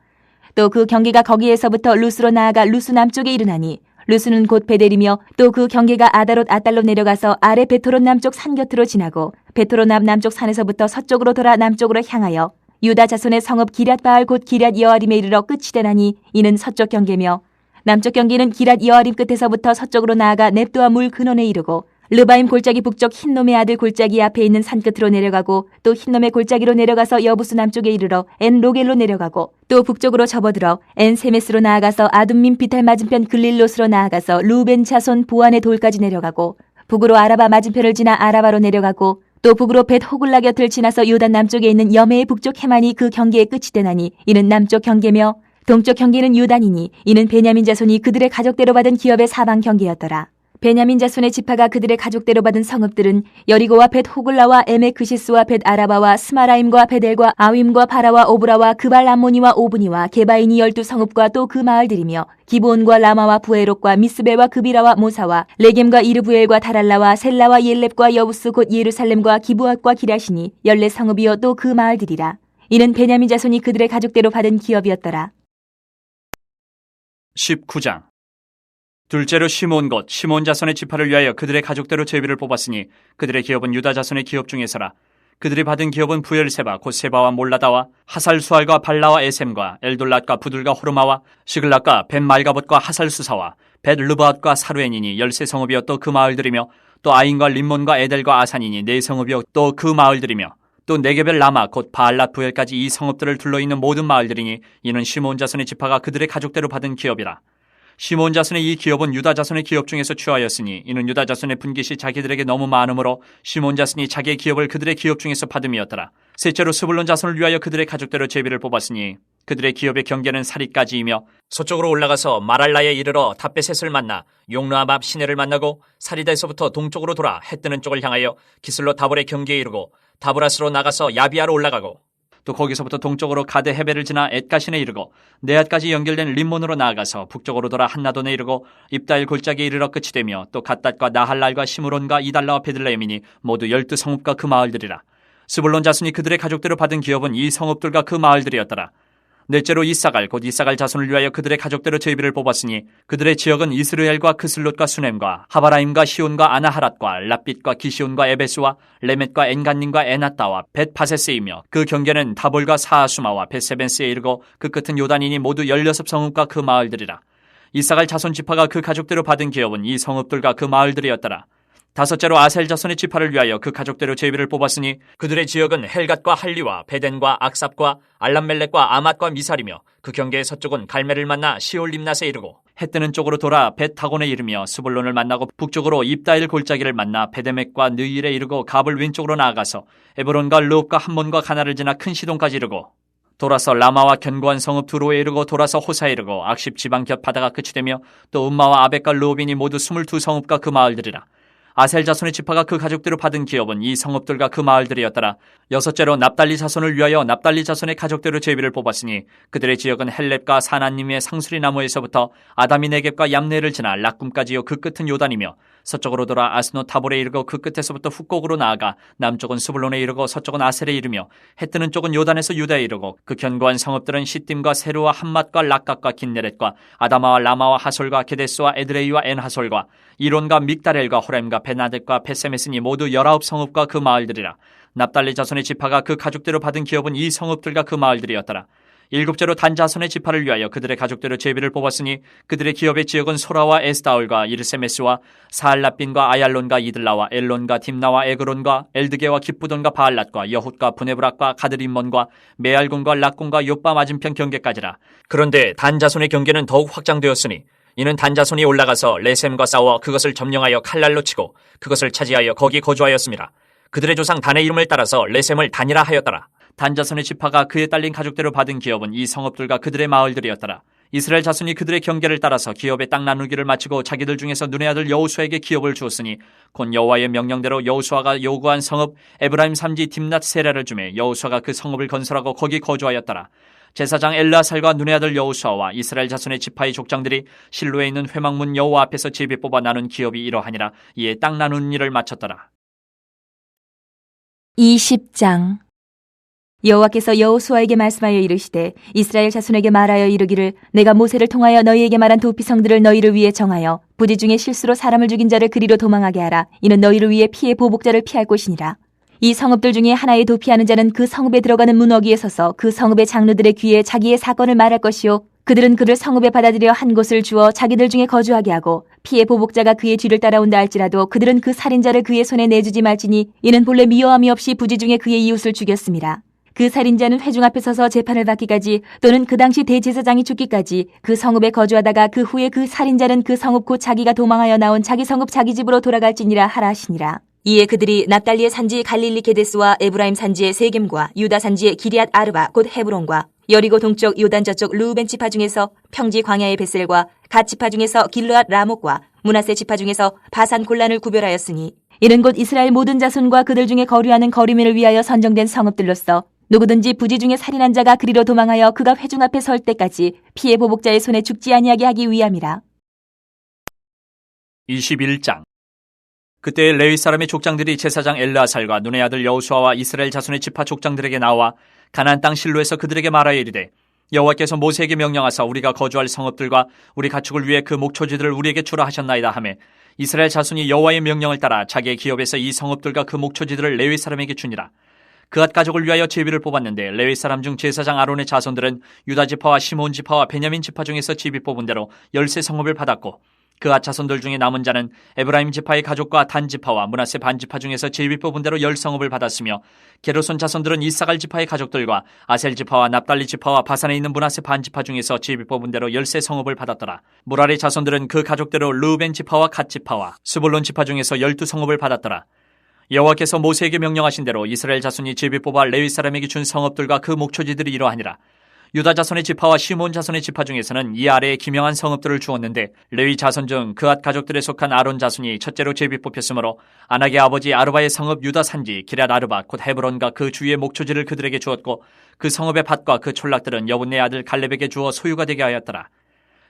또 그 경계가 거기에서부터 루스로 나아가 루스 남쪽에 이르나니 루스는 곧 베델이며 또 그 경계가 아다롯 아달로 내려가서 아래 베토롯 남쪽 산 곁으로 지나고 베토롯 남쪽 산에서부터 서쪽으로 돌아 남쪽으로 향하여 유다 자손의 성읍 기럇바알 곧 기럇 여아림에 이르러 끝이 되나니 이는 서쪽 경계며 남쪽 경계는 기럇 여아림 끝에서부터 서쪽으로 나아가 넵도아 물 근원에 이르고 르바임 골짜기 북쪽 흰놈의 아들 골짜기 앞에 있는 산 끝으로 내려가고 또 흰놈의 골짜기로 내려가서 여부스 남쪽에 이르러 엔 로겔로 내려가고 또 북쪽으로 접어들어 엔 세메스로 나아가서 아둠민 비탈 맞은편 글릴롯으로 나아가서 루벤 자손 보안의 돌까지 내려가고 북으로 아라바 맞은편을 지나 아라바로 내려가고 또 북으로 벳 호글라 곁을 지나서 요단 남쪽에 있는 여메의 북쪽 해만이 그 경계의 끝이 되나니 이는 남쪽 경계며 동쪽 경계는 요단이니 이는 베냐민 자손이 그들의 가족대로 받은 기업의 사방 경계였더라. 베냐민 자손의 지파가 그들의 가족대로 받은 성읍들은 여리고와 벳 호글라와 에메크시스와 벳 아라바와 스마라임과 베델과 아윈과 바라와 오브라와 그발 암모니와 오브니와 게바인이 12성읍과 또 그 마을들이며 기브온과 라마와 부에롯과 미스베와 그비라와 모사와 레겜과 이르부엘과 다랄라와 셀라와 옐렙과 여부스 곧 예루살렘과 기브앗과 기라시니 14성읍이요 또 그 마을들이라. 이는 베냐민 자손이 그들의 가족대로 받은 기업이었더라. 19장. 둘째로 시몬 곧 시몬 자손의 지파를 위하여 그들의 가족대로 제비를 뽑았으니 그들의 기업은 유다 자손의 기업 중에서라. 그들이 받은 기업은 부엘세바 곧 세바와 몰라다와 하살수알과 발라와 에셈과 엘돌랏과 부들과 호르마와 시글락과 벳 말가봇과 하살수사와 벳 르바앗과 사루엔이니 13성읍이요 또 그 마을들이며 또 아인과 림몬과 에델과 아산이니 4성읍이요 또 그 마을들이며 또 네게벨 라마 곧 바알랏 부엘까지 이 성읍들을 둘러있는 모든 마을들이니 이는 시몬 자손의 지파가 그들의 가족대로 받은 기업이라. 시몬 자손의 이 기업은 유다 자손의 기업 중에서 취하였으니 이는 유다 자손의 분깃이 자기들에게 너무 많으므로 시몬 자손이 자기의 기업을 그들의 기업 중에서 받음이었더라. 셋째로 스불론 자손을 위하여 그들의 가족대로 제비를 뽑았으니 그들의 기업의 경계는 사리까지이며 서쪽으로 올라가서 마랄라에 이르러 다베셋을 만나 용르암 앞 시내를 만나고 사리다에서부터 동쪽으로 돌아 해 뜨는 쪽을 향하여 기슬로 다볼의 경계에 이르고 다브라스로 나가서 야비아로 올라가고 또 거기서부터 동쪽으로 가데 헤벨을 지나 엣가신에 이르고 네앗까지 연결된 림몬으로 나아가서 북쪽으로 돌아 한나돈에 이르고 입다일 골짜기에 이르러 끝이 되며 또 갓닷과 나할랄과 시므론과 이달라와 베들레헴이니 모두 12성읍과 그 마을들이라. 스불론 자손이 그들의 가족대로 받은 기업은 이 성읍들과 그 마을들이었더라. 넷째로 이사갈 곧 이사갈 자손을 위하여 그들의 가족대로 제비를 뽑았으니 그들의 지역은 이스르엘과 크슬롯과 수넴과 하바라임과 시온과 아나하랏과 랍빗과 기시온과 에베스와 레멧과 엔간님과 에나따와 벳파세스이며 그 경계는 다볼과 사하수마와 벳세벤스에 이르고 그 끝은 요단이니 모두 16성읍과 그 마을들이라. 이사갈 자손 지파가 그 가족대로 받은 기업은 이 성읍들과 그 마을들이었더라. 다섯째로 아셀 자손의 지파를 위하여 그 가족대로 제비를 뽑았으니 그들의 지역은 헬갓과 할리와 베덴과 악삽과 알람멜렉과 아맛과 미살이며 그 경계의 서쪽은 갈멜을 만나 시올림낫에 이르고 해 뜨는 쪽으로 돌아 벳다곤에 이르며 스불론을 만나고 북쪽으로 입다일 골짜기를 만나 베데멕과 느일에 이르고 갑을 왼쪽으로 나아가서 에브론과 르옵과 함몬과 가나를 지나 큰 시돈까지 이르고 돌아서 라마와 견고한 성읍 두로에 이르고 돌아서 호사에 이르고 악십 지방 곁 바다가 끝이 되며 또 음마와 아벡과 르옵이니 모두 22성읍과 그 마을들이라. 아셀 자손의 지파가 그 가족대로 받은 기업은 이 성읍들과 그 마을들이었더라. 여섯째로 납달리 자손을 위하여 납달리 자손의 가족대로 제비를 뽑았으니 그들의 지역은 헬렙과 사나님의 상수리 나무에서부터 아다미 네겝과 얌네를 지나 락꿈까지요 그 끝은 요단이며 서쪽으로 돌아 아스노 타볼에 이르고 그 끝에서부터 훅곡으로 나아가 남쪽은 스불론에 이르고 서쪽은 아셀에 이르며 해 뜨는 쪽은 요단에서 유다에 이르고 그 견고한 성읍들은 시딤과 세루와 함맛과 락각과 긴네렛과 아다마와 라마와 하솔과 게데스와 에드레이와 엔하솔과 이론과 믹다렐과 호렘과 베나덱과 베세메스니 모두 19성읍과 그 마을들이라. 납달리 자손의 지파가 그 가족대로 받은 기업은 이 성읍들과 그 마을들이었더라. 일곱째로 단 자손의 지파를 위하여 그들의 가족대로 제비를 뽑았으니 그들의 기업의 지역은 소라와 에스다올과 이르세메스와 사알라빈과 아얄론과 이들라와 엘론과 딥나와 에그론과 엘드게와 기쁘돈과 바알랏과 여훗과 부네브락과 가드림몬과 메알곤과 락곤과 요빠 맞은편 경계까지라. 그런데 단 자손의 경계는 더욱 확장되었으니 이는 단 자손이 올라가서 레셈과 싸워 그것을 점령하여 칼날로 치고 그것을 차지하여 거기 거주하였습니다. 그들의 조상 단의 이름을 따라서 레셈을 단이라 하였더라. 단 자손의 지파가 그에 딸린 가족대로 받은 기업은 이 성읍들과 그들의 마을들이었더라. 이스라엘 자손이 그들의 경계를 따라서 기업의 땅 나누기를 마치고 자기들 중에서 눈의 아들 여호수아에게 기업을 주었으니 곧 여호와의 명령대로 여호수아가 요구한 성읍 에브라임 삼지 딥낫 세라를 주매 여호수아가 그 성읍을 건설하고 거기 거주하였더라. 제사장 엘르아살과 눈의 아들 여호수아와 이스라엘 자손의 지파의 족장들이 실로에 있는 회막문 여호와 앞에서 제비 뽑아 나눈 기업이 이러하니라. 이에 땅 나누는 일을 마쳤더라. 20장. 여호와께서 여호수아에게 말씀하여 이르시되 이스라엘 자손에게 말하여 이르기를 내가 모세를 통하여 너희에게 말한 도피성들을 너희를 위해 정하여 부지 중에 실수로 사람을 죽인 자를 그리로 도망하게 하라. 이는 너희를 위해 피해 보복자를 피할 곳이니라. 이 성읍들 중에 하나에 도피하는 자는 그 성읍에 들어가는 문 어귀에 서서 그 성읍의 장로들의 귀에 자기의 사건을 말할 것이요 그들은 그를 성읍에 받아들여 한 곳을 주어 자기들 중에 거주하게 하고 피해 보복자가 그의 뒤를 따라온다 할지라도 그들은 그 살인자를 그의 손에 내주지 말지니 이는 본래 미워함이 없이 부지 중에 그의 이웃을 죽였습니다. 그 살인자는 회중 앞에 서서 재판을 받기까지 또는 그 당시 대제사장이 죽기까지 그 성읍에 거주하다가 그 후에 그 살인자는 그 성읍 곧 자기가 도망하여 나온 자기 성읍 자기 집으로 돌아갈지니라 하라 하시니라. 이에 그들이 납달리의 산지 갈릴리 게데스와 에브라임 산지의 세겜과 유다 산지의 기리앗 아르바 곧 헤브론과 여리고 동쪽 요단 저쪽 르우벤 지파 중에서 평지 광야의 베셀과 갓 지파 중에서 길르앗 라목과 므낫세 지파 중에서 바산 골란을 구별하였으니 이는 곧 이스라엘 모든 자손과 그들 중에 거류하는 거류민을 위하여 선정된 성읍들로서 누구든지 부지 중에 살인한 자가 그리로 도망하여 그가 회중 앞에 설 때까지 피해 보복자의 손에 죽지 아니하게 하기 위함이라. 21장. 그때 레위 사람의 족장들이 제사장 엘르아살과 눈의 아들 여호수아와 이스라엘 자손의 지파 족장들에게 나와 가나안 땅 실로에서 그들에게 말하여 이르되 여호와께서 모세에게 명령하사 우리가 거주할 성읍들과 우리 가축을 위해 그 목초지들을 우리에게 주라 하셨나이다 하매 이스라엘 자손이 여호와의 명령을 따라 자기의 기업에서 이 성읍들과 그 목초지들을 레위 사람에게 주니라. 그앗 가족을 위하여 제비를 뽑았는데 레위 사람 중 제사장 아론의 자손들은 유다 지파와 시몬 지파와 베냐민 지파 중에서 제비 뽑은 대로 13성읍을 받았고 그앗 자손들 중에 남은 자는 에브라임 지파의 가족과 단 지파와 므낫세 반 지파 중에서 제비 뽑은 대로 10성읍을 받았으며 게르손 자손들은 이사갈 지파의 가족들과 아셀 지파와 납달리 지파와 바산에 있는 므낫세 반 지파 중에서 제비 뽑은 대로 13성읍을 받았더라. 무라리 자손들은 그 가족대로 르우벤 지파와 갓 지파와 스불론 지파 중에서 12성읍을 받았더라. 여호와께서 모세에게 명령하신 대로 이스라엘 자손이 제비 뽑아 레위 사람에게 준 성읍들과 그 목초지들이 이러하니라. 유다 자손의 지파와 시몬 자손의 지파 중에서는 이 아래에 기명한 성읍들을 주었는데 레위 자손 중 그앗 가족들에 속한 아론 자손이 첫째로 제비 뽑혔으므로 아낙의 아버지 아르바의 성읍 유다 산지 기럇 아르바 곧 헤브론과 그 주위의 목초지를 그들에게 주었고 그 성읍의 밭과 그 촌락들은 여분네 아들 갈렙에게 주어 소유가 되게 하였더라.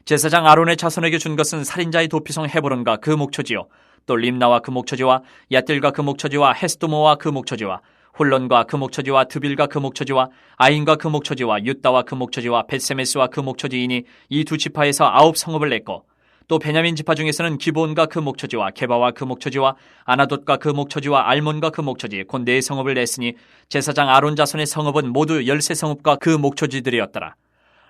제사장 아론의 자손에게 준 것은 살인자의 도피성 헤브론과 그 목초지요 또 림나와 그 목초지와 얏딜과 그 목초지와 헤스도모와 그 목초지와 홀론과 그 목초지와 드빌과 그 목초지와 아인과 그 목초지와 유다와 그 목초지와 벳세메스와 그 목초지이니 이 두 지파에서 9성읍을 냈고 또 베냐민 지파 중에서는 기브온과 그 목초지와 게바와 그 목초지와 아나돗과 그 목초지와 알몬과 그 목초지 곧 4성읍을 냈으니 제사장 아론 자손의 성읍은 모두 13성읍과 그 목초지들이었더라.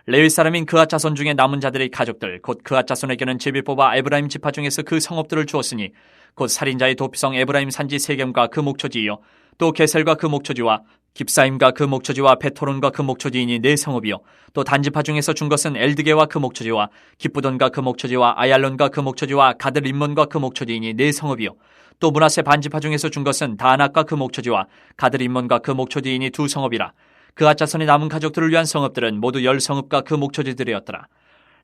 레위 사람인 그앗 자손 중에 남은 자들의 가족들 곧 그앗 자손에게는 제비 뽑아 에브라임 지파 중에서 그 성읍들을 주었으니 곧 살인자의 도피성 에브라임 산지 세겜과 그 목초지이요 또 게셀과 그 목초지와 깁사임과 그 목초지와 베토론과 그 목초지이니 4성읍이요 또 단지파 중에서 준 것은 엘드게와 그 목초지와 기쁘돈과 그 목초지와 아얄론과 그 목초지와 가드림몬과 그 목초지이니 4성읍이요 또 므낫세 반지파 중에서 준 것은 다낙과 그 목초지와 가드림몬과 그 목초지이니 2성읍이라. 그앗 자손의 남은 가족들을 위한 성읍들은 모두 10성읍과 그 목초지들이었더라.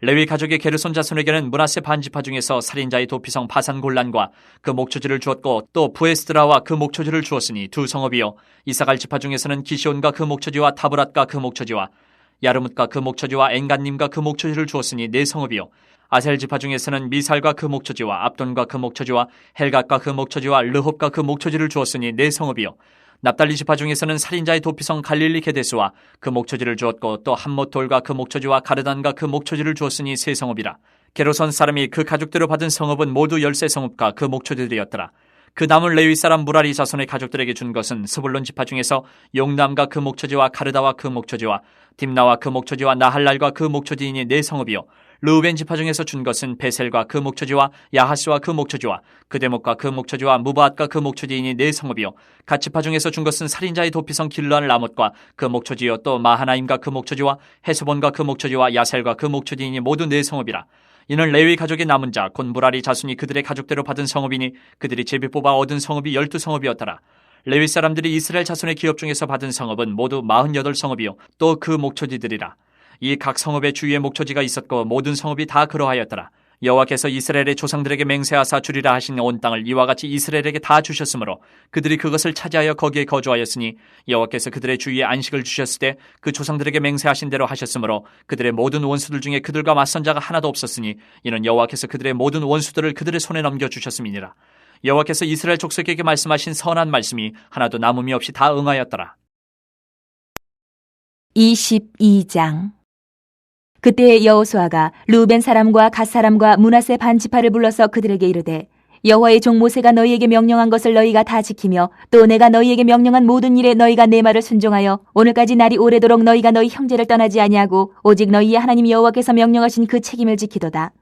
레위 가족의 게르손 자손에게는 므낫세 반지파 중에서 살인자의 도피성 바산 골란과 그 목초지를 주었고 또 부에스드라와 그 목초지를 주었으니 2성읍이요 이사갈 지파 중에서는 기시온과 그 목초지와 타브랏과 그 목초지와 야르뭇과 그 목초지와 엔간님과 그 목초지를 주었으니 4성읍이요 아셀 지파 중에서는 미살과 그 목초지와 압돈과 그 목초지와 헬갓과 그 목초지와 르홉과 그 목초지를 주었으니 4성읍이요 납달리 지파 중에서는 살인자의 도피성 갈릴리 게데스와 그 목초지를 주었고 또 함못돌과 그 목초지와 가르단과 그 목초지를 주었으니 3성읍이라. 게르손 사람이 그 가족대로 받은 성읍은 모두 13성읍과 그 목초지들이었더라. 그 남은 레위 사람 무라리 자손의 가족들에게 준 것은 스불론 지파 중에서 용남과 그 목초지와 가르다와 그 목초지와 딥나와 그 목초지와 나할랄과 그 목초지이니 4성읍이요 르우벤 지파 중에서 준 것은 베셀과 그 목초지와 야하스와 그 목초지와 그데목과 그 목초지와 무바앗과 그 목초지이니 4성읍이요 갓 지파 중에서 준 것은 살인자의 도피성 길르한 라못과 그 목초지요 또 마하나임과 그 목초지와 헤스본과 그 목초지와 야셀과 그 목초지이니 모두 4성읍이라. 이는 레위 가족의 남은 자 곧 무라리 자손이 그들의 가족대로 받은 성읍이니 그들이 제비 뽑아 얻은 성읍이 12성읍이었더라. 레위 사람들이 이스라엘 자손의 기업 중에서 받은 성읍은 모두 48성읍이요 또 그 목초지들이라. 이 각 성읍의 주위에 목초지가 있었고 모든 성읍이 다 그러하였더라. 여호와께서 이스라엘의 조상들에게 맹세하사 주리라 하신 온 땅을 이와 같이 이스라엘에게 다 주셨으므로 그들이 그것을 차지하여 거기에 거주하였으니 여호와께서 그들의 주위에 안식을 주셨을 때 그 조상들에게 맹세하신 대로 하셨으므로 그들의 모든 원수들 중에 그들과 맞선 자가 하나도 없었으니 이는 여호와께서 그들의 모든 원수들을 그들의 손에 넘겨주셨음이니라. 여호와께서 이스라엘 족속에게 말씀하신 선한 말씀이 하나도 남음이 없이 다 응하였더라. 22장. 그때 여호수아가 르우벤 사람과 갓 사람과 므낫세 반 지파를 불러서 그들에게 이르되 여호와의 종 모세가 너희에게 명령한 것을 너희가 다 지키며 또 내가 너희에게 명령한 모든 일에 너희가 내 말을 순종하여 오늘까지 날이 오래도록 너희가 너희 형제를 떠나지 아니하고 오직 너희의 하나님 여호와께서 명령하신 그 책임을 지키도다.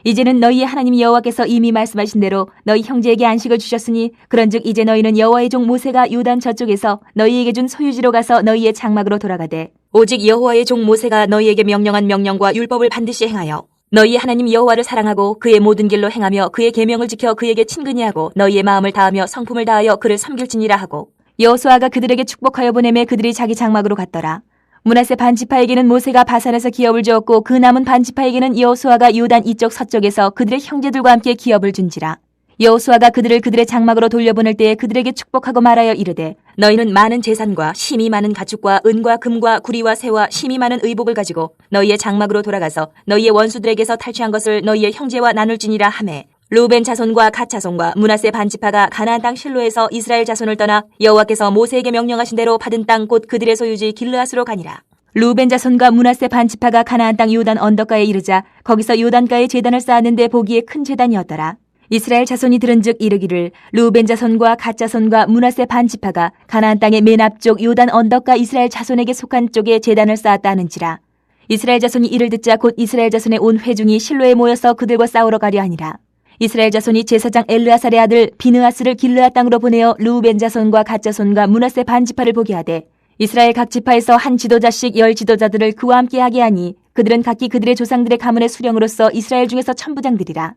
이제는 너희의 하나님 여호와께서 이미 말씀하신 대로 너희 형제에게 안식을 주셨으니 그런즉 이제 너희는 여호와의 종 모세가 요단 저쪽에서 너희에게 준 소유지로 가서 너희의 장막으로 돌아가되 오직 여호와의 종 모세가 너희에게 명령한 명령과 율법을 반드시 행하여 너희 하나님 여호와를 사랑하고 그의 모든 길로 행하며 그의 계명을 지켜 그에게 친근히 하고 너희의 마음을 다하며 성품을 다하여 그를 섬길지니라 하고 여호수아가 그들에게 축복하여 보내매 그들이 자기 장막으로 갔더라. 므낫세 반지파에게는 모세가 바산에서 기업을 주었고 그 남은 반지파에게는 여호수아가 요단 이쪽 서쪽에서 그들의 형제들과 함께 기업을 준지라. 여호수아가 그들을 그들의 장막으로 돌려보낼 때에 그들에게 축복하고 말하여 이르되 너희는 많은 재산과 심이 많은 가축과 은과 금과 구리와 새와 심이 많은 의복을 가지고 너희의 장막으로 돌아가서 너희의 원수들에게서 탈취한 것을 너희의 형제와 나눌지니라 하매 르우벤 자손과 갓 자손과 므낫세 반지파가 가나안 땅 실로에서 이스라엘 자손을 떠나 여호와께서 모세에게 명령하신 대로 받은 땅 곧 그들의 소유지 길르앗으로 가니라. 르우벤 자손과 므낫세 반지파가 가나안 땅 요단 언덕가에 이르자 거기서 요단가에 제단을 쌓았는데 보기에 큰 제단이었더라. 이스라엘 자손이 들은즉 이르기를 르우벤 자손과 갓 자손과 므낫세 반지파가 가나안 땅의 맨 앞쪽 요단 언덕가 이스라엘 자손에게 속한 쪽에 제단을 쌓았다 하는지라. 이스라엘 자손이 이를 듣자 곧 이스라엘 자손의 온 회중이 실로에 모여서 그들과 싸우러 가려 하니라. 이스라엘 자손이 제사장 엘르아살의 아들 비느하스를 길르앗 땅으로 보내어 르우벤 자손과 갓 자손과 므낫세 반지파를 보게 하되 이스라엘 각 지파에서 한 지도자씩 10 지도자들을 그와 함께 하게 하니 그들은 각기 그들의 조상들의 가문의 수령으로서 이스라엘 중에서 천부장들이라.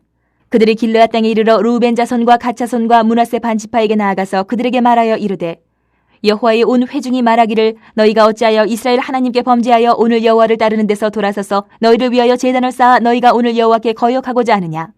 그들이 길르앗 땅에 이르러 르우벤 자손과 갓 자손과 므낫세 반지파에게 나아가서 그들에게 말하여 이르되 여호와의 온 회중이 말하기를 너희가 어찌하여 이스라엘 하나님께 범죄하여 오늘 여호와를 따르는 데서 돌아서서 너희를 위하여 제단을 쌓아 너희가 오늘 여호와께 거역하고자 하느냐.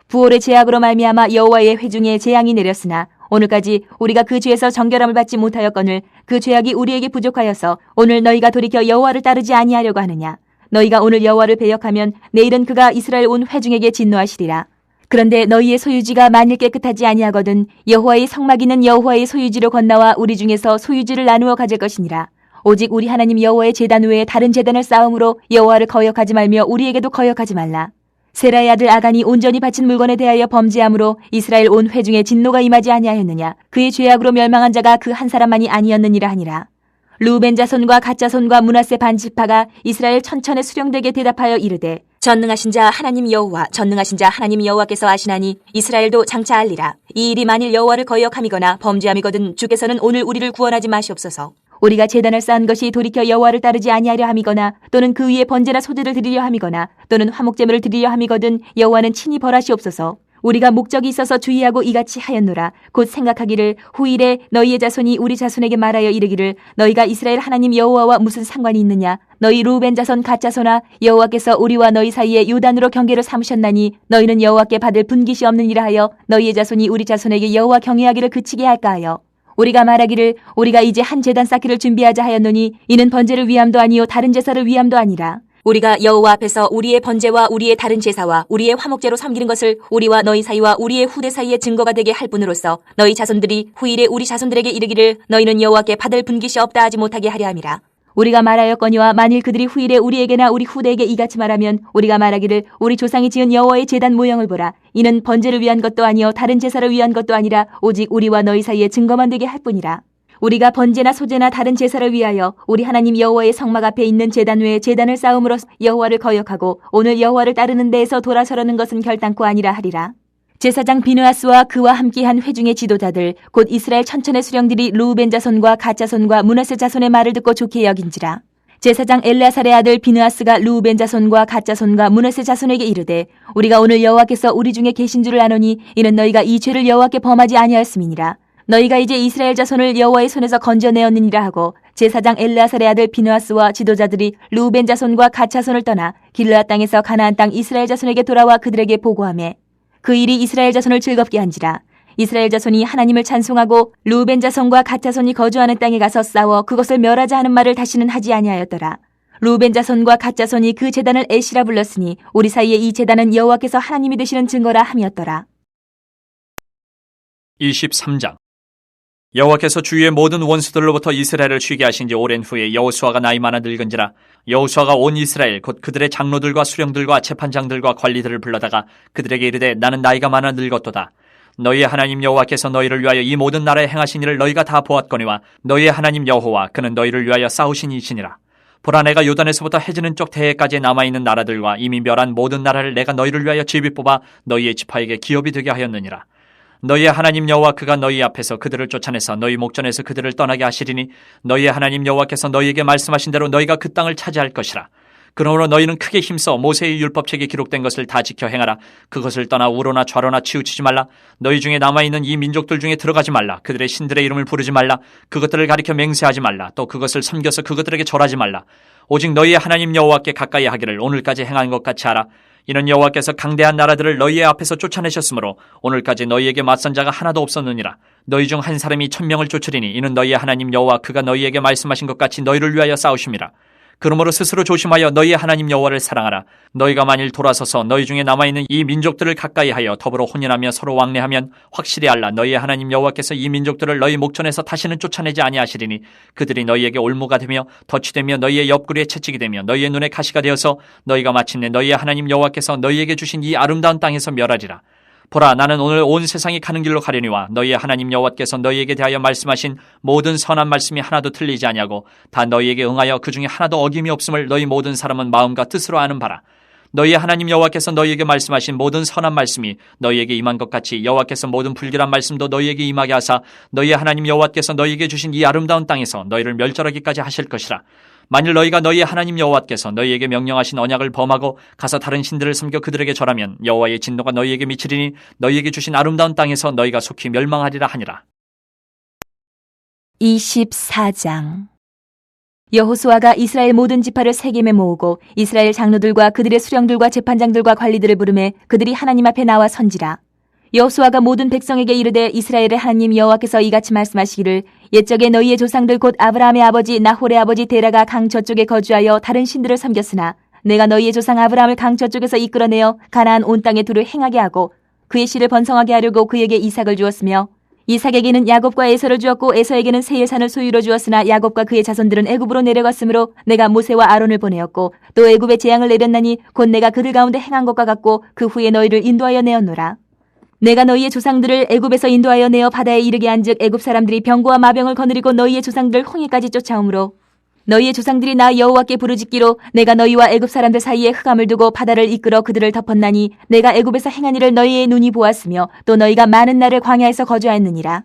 부올의 죄악으로 말미암아 여호와의 회중에 재앙이 내렸으나 오늘까지 우리가 그 죄에서 정결함을 받지 못하였거늘 그 죄악이 우리에게 부족하여서 오늘 너희가 돌이켜 여호와를 따르지 아니하려고 하느냐. 너희가 오늘 여호와를 배역하면 내일은 그가 이스라엘 온 회중에게 진노하시리라. 그런데 너희의 소유지가 만일 깨끗하지 아니하거든 여호와의 성막이는 여호와의 소유지로 건너와 우리 중에서 소유지를 나누어 가질 것이니라. 오직 우리 하나님 여호와의 제단 외에 다른 제단을 쌓음으로 여호와를 거역하지 말며 우리에게도 거역하지 말라. 세라의 아들 아간이 온전히 바친 물건에 대하여 범죄함으로 이스라엘 온 회중에 진노가 임하지 아니하였느냐. 그의 죄악으로 멸망한 자가 그 한 사람만이 아니었느니라 하니라. 르우벤 자손과 갓 자손과 므낫세 반지파가 이스라엘 천천의 수령들에게 대답하여 이르되 전능하신 자 하나님 여호와 전능하신 자 하나님 여호와께서 아시나니 이스라엘도 장차 알리라. 이 일이 만일 여호와를 거역함이거나 범죄함이거든 주께서는 오늘 우리를 구원하지 마시옵소서. 우리가 제단을 쌓은 것이 돌이켜 여호와를 따르지 아니하려 함이거나 또는 그 위에 번제나 소제를 드리려 함이거나 또는 화목제물을 드리려 함이거든 여호와는 친히 벌하시옵소서. 우리가 목적이 있어서 주의하고 이같이 하였노라. 곧 생각하기를 후일에 너희의 자손이 우리 자손에게 말하여 이르기를 너희가 이스라엘 하나님 여호와와 무슨 상관이 있느냐. 너희 르우벤 자손 갓 자손아 여호와께서 우리와 너희 사이에 요단으로 경계를 삼으셨나니 너희는 여호와께 받을 분깃이 없느니라 하여 너희의 자손이 우리 자손에게 여호와 경외하기를 그치게 할까 하여 우리가 말하기를 우리가 이제 한 제단 쌓기를 준비하자 하였노니 이는 번제를 위함도 아니요 다른 제사를 위함도 아니라. 우리가 여호와 앞에서 우리의 번제와 우리의 다른 제사와 우리의 화목제로 섬기는 것을 우리와 너희 사이와 우리의 후대 사이에 증거가 되게 할 뿐으로써 너희 자손들이 후일에 우리 자손들에게 이르기를 너희는 여호와께 받을 분깃이 없다 하지 못하게 하려 함이라. 우리가 말하였거니와 만일 그들이 후일에 우리에게나 우리 후대에게 이같이 말하면 우리가 말하기를 우리 조상이 지은 여호와의 제단 모형을 보라. 이는 번제를 위한 것도 아니요 다른 제사를 위한 것도 아니라 오직 우리와 너희 사이에 증거만 되게 할 뿐이라. 우리가 번제나 소제나 다른 제사를 위하여 우리 하나님 여호와의 성막 앞에 있는 제단 외에 제단을 쌓음으로 여호와를 거역하고 오늘 여호와를 따르는 데에서 돌아서려는 것은 결단코 아니라 하리라. 제사장 비느하스와 그와 함께한 회중의 지도자들 곧 이스라엘 천천의 수령들이 르우벤 자손과 갓 자손과 므낫세 자손의 말을 듣고 좋게 여긴지라. 제사장 엘르아살의 아들 비느하스가 르우벤 자손과 갓 자손과 므낫세 자손에게 이르되 우리가 오늘 여호와께서 우리 중에 계신 줄을 아노니 이는 너희가 이 죄를 여호와께 범하지 아니하였음이니라. 너희가 이제 이스라엘 자손을 여호와의 손에서 건져내었느니라 하고 제사장 엘르아살의 아들 비느하스와 지도자들이 르우벤 자손과 갓 자손을 떠나 길르앗 땅에서 가나안 땅 이스라엘 자손에게 돌아와 그들에게 보고하매 그 일이 이스라엘 자손을 즐겁게 한지라. 이스라엘 자손이 하나님을 찬송하고 르우벤 자손과 갓 자손이 거주하는 땅에 가서 싸워 그것을 멸하자 하는 말을 다시는 하지 아니하였더라. 르우벤 자손과 갓 자손이 그 제단을 에시라 불렀으니 우리 사이에 이 제단은 여호와께서 하나님이 되시는 증거라 함이었더라. 23장 여호와께서 주위의 모든 원수들로부터 이스라엘을 쉬게 하신 지 오랜 후에 여호수아가 나이 많아 늙은지라 여호수아가 온 이스라엘 곧 그들의 장로들과 수령들과 재판장들과 관리들을 불러다가 그들에게 이르되 나는 나이가 많아 늙었도다. 너희의 하나님 여호와께서 너희를 위하여 이 모든 나라에 행하신 일을 너희가 다 보았거니와 너희의 하나님 여호와 그는 너희를 위하여 싸우신 이시니라. 보라 내가 요단에서부터 해지는 쪽 대해까지 남아있는 나라들과 이미 멸한 모든 나라를 내가 너희를 위하여 제비 뽑아 너희의 지파에게 기업이 되게 하였느니라. 너희의 하나님 여호와 그가 너희 앞에서 그들을 쫓아내서 너희 목전에서 그들을 떠나게 하시리니 너희의 하나님 여호와께서 너희에게 말씀하신 대로 너희가 그 땅을 차지할 것이라. 그러므로 너희는 크게 힘써 모세의 율법책에 기록된 것을 다 지켜 행하라. 그것을 떠나 우로나 좌로나 치우치지 말라. 너희 중에 남아있는 이 민족들 중에 들어가지 말라. 그들의 신들의 이름을 부르지 말라. 그것들을 가리켜 맹세하지 말라. 또 그것을 섬겨서 그것들에게 절하지 말라. 오직 너희의 하나님 여호와께 가까이 하기를 오늘까지 행한 것 같이 하라. 이는 여호와께서 강대한 나라들을 너희의 앞에서 쫓아내셨으므로 오늘까지 너희에게 맞선 자가 하나도 없었느니라. 너희 중 한 사람이 1000명을 쫓으리니 이는 너희의 하나님 여호와 그가 너희에게 말씀하신 것 같이 너희를 위하여 싸우심이라. 그러므로 스스로 조심하여 너희의 하나님 여호와를 사랑하라. 너희가 만일 돌아서서 너희 중에 남아있는 이 민족들을 가까이하여 더불어 혼인하며 서로 왕래하면 확실히 알라. 너희의 하나님 여호와께서 이 민족들을 너희 목전에서 다시는 쫓아내지 아니하시리니 그들이 너희에게 올무가 되며 덫이 되며 너희의 옆구리에 채찍이 되며 너희의 눈에 가시가 되어서 너희가 마침내 너희의 하나님 여호와께서 너희에게 주신 이 아름다운 땅에서 멸하리라. 보라, 나는 오늘 온 세상이 가는 길로 가려니와 너희의 하나님 여호와께서 너희에게 대하여 말씀하신 모든 선한 말씀이 하나도 틀리지 아니하고 다 너희에게 응하여 그 중에 하나도 어김이 없음을 너희 모든 사람은 마음과 뜻으로 아는 바라. 너희의 하나님 여호와께서 너희에게 말씀하신 모든 선한 말씀이 너희에게 임한 것 같이 여호와께서 모든 불길한 말씀도 너희에게 임하게 하사 너희의 하나님 여호와께서 너희에게 주신 이 아름다운 땅에서 너희를 멸절하기까지 하실 것이라. 만일 너희가 너희의 하나님 여호와께서 너희에게 명령하신 언약을 범하고 가서 다른 신들을 섬겨 그들에게 절하면 여호와의 진노가 너희에게 미치리니 너희에게 주신 아름다운 땅에서 너희가 속히 멸망하리라 하니라. 24장. 여호수아가 이스라엘 모든 지파를 세겜에 모으고 이스라엘 장로들과 그들의 수령들과 재판장들과 관리들을 부르매 그들이 하나님 앞에 나와 선지라. 여호수아가 모든 백성에게 이르되 이스라엘의 하나님 여호와께서 이같이 말씀하시기를 옛적에 너희의 조상들 곧 아브라함의 아버지 나홀의 아버지 데라가 강 저쪽에 거주하여 다른 신들을 섬겼으나 내가 너희의 조상 아브라함을 강 저쪽에서 이끌어내어 가나안 온 땅에 두루 행하게 하고 그의 씨를 번성하게 하려고 그에게 이삭을 주었으며 이삭에게는 야곱과 에서를 주었고 에서에게는 세일산을 소유로 주었으나 야곱과 그의 자손들은 애굽으로 내려갔으므로 내가 모세와 아론을 보내었고 또 애굽에 재앙을 내렸나니 곧 내가 그들 가운데 행한 것과 같고 그 후에 너희를 인도하여 내었노라. 내가 너희의 조상들을 애굽에서 인도하여 내어 바다에 이르게 한즉 애굽 사람들이 병거와 마병을 거느리고 너희의 조상들을 홍해까지 쫓아오므로 너희의 조상들이 나 여호와께 부르짖기로 내가 너희와 애굽 사람들 사이에 흑암을 두고 바다를 이끌어 그들을 덮었나니 내가 애굽에서 행한 일을 너희의 눈이 보았으며 또 너희가 많은 날을 광야에서 거주하였느니라.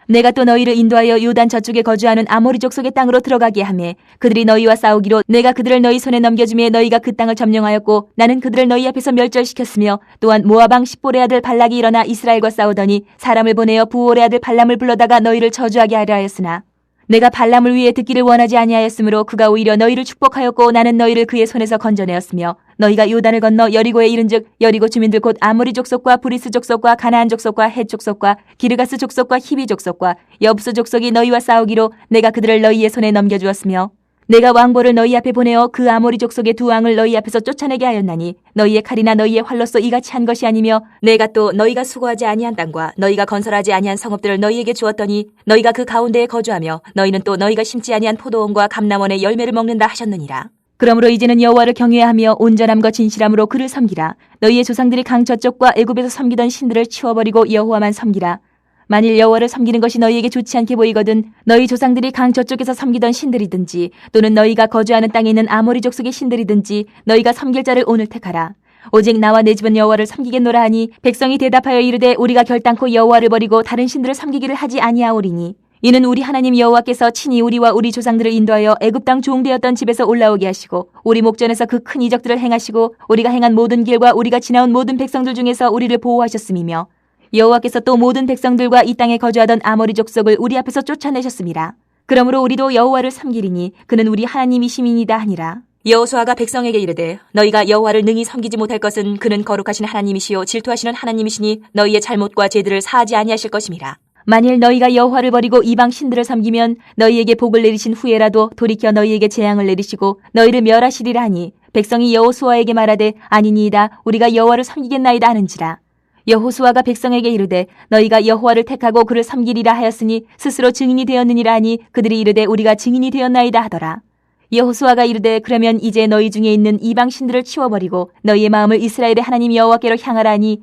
내가 또 너희를 인도하여 요단 저쪽에 거주하는 아모리 족속의 땅으로 들어가게 하매 그들이 너희와 싸우기로 내가 그들을 너희 손에 넘겨주매 너희가 그 땅을 점령하였고 나는 그들을 너희 앞에서 멸절시켰으며 또한 모아방 십볼의 아들 발락이 일어나 이스라엘과 싸우더니 사람을 보내어 부올의 아들 발람을 불러다가 너희를 저주하게 하려 하였으나 내가 발람을 위해 듣기를 원하지 아니하였으므로 그가 오히려 너희를 축복하였고 나는 너희를 그의 손에서 건져내었으며 너희가 요단을 건너 여리고에 이른즉 여리고 주민들 곧 아모리 족속과 브리스 족속과 가나안 족속과 헷 족속과 기르가스 족속과 히비 족속과 여부스 족속이 너희와 싸우기로 내가 그들을 너희의 손에 넘겨주었으며 내가 왕보를 너희 앞에 보내어 그 아모리 족속의 두 왕을 너희 앞에서 쫓아내게 하였나니 너희의 칼이나 너희의 활로서 이같이 한 것이 아니며 내가 또 너희가 수고하지 아니한 땅과 너희가 건설하지 아니한 성읍들을 너희에게 주었더니 너희가 그 가운데에 거주하며 너희는 또 너희가 심지 아니한 포도원과 감람원의 열매를 먹는다 하셨느니라. 그러므로 이제는 여호와를 경외하며 온전함과 진실함으로 그를 섬기라. 너희의 조상들이 강 저쪽과 애굽에서 섬기던 신들을 치워버리고 여호와만 섬기라. 만일 여호와를 섬기는 것이 너희에게 좋지 않게 보이거든 너희 조상들이 강 저쪽에서 섬기던 신들이든지 또는 너희가 거주하는 땅에 있는 아모리 족속의 신들이든지 너희가 섬길 자를 오늘 택하라. 오직 나와 내 집은 여호와를 섬기겠노라 하니 백성이 대답하여 이르되 우리가 결단코 여호와를 버리고 다른 신들을 섬기기를 하지 아니하오리니 이는 우리 하나님 여호와께서 친히 우리와 우리 조상들을 인도하여 애굽 땅 종되었던 집에서 올라오게 하시고 우리 목전에서 그 큰 이적들을 행하시고 우리가 행한 모든 길과 우리가 지나온 모든 백성들 중에서 우리를 보호하셨음이며 여호와께서 또 모든 백성들과 이 땅에 거주하던 아모리 족속을 우리 앞에서 쫓아내셨습니다. 그러므로 우리도 여호와를 섬기리니 그는 우리 하나님이심이니이다 하니라. 여호수아가 백성에게 이르되 너희가 여호와를 능히 섬기지 못할 것은 그는 거룩하신 하나님이시요 질투하시는 하나님이시니 너희의 잘못과 죄들을 사하지 아니하실 것임이라. 만일 너희가 여호와를 버리고 이방 신들을 섬기면 너희에게 복을 내리신 후에라도 돌이켜 너희에게 재앙을 내리시고 너희를 멸하시리라 하니 백성이 여호수아에게 말하되 아니니이다 우리가 여호와를 섬기겠나이다 하는지라. 여호수아가 백성에게 이르되 너희가 여호와를 택하고 그를 섬기리라 하였으니 스스로 증인이 되었느니라 하니 그들이 이르되 우리가 증인이 되었나이다 하더라. 여호수아가 이르되 그러면 이제 너희 중에 있는 이방 신들을 치워버리고 너희의 마음을 이스라엘의 하나님 여호와께로 향하라 하니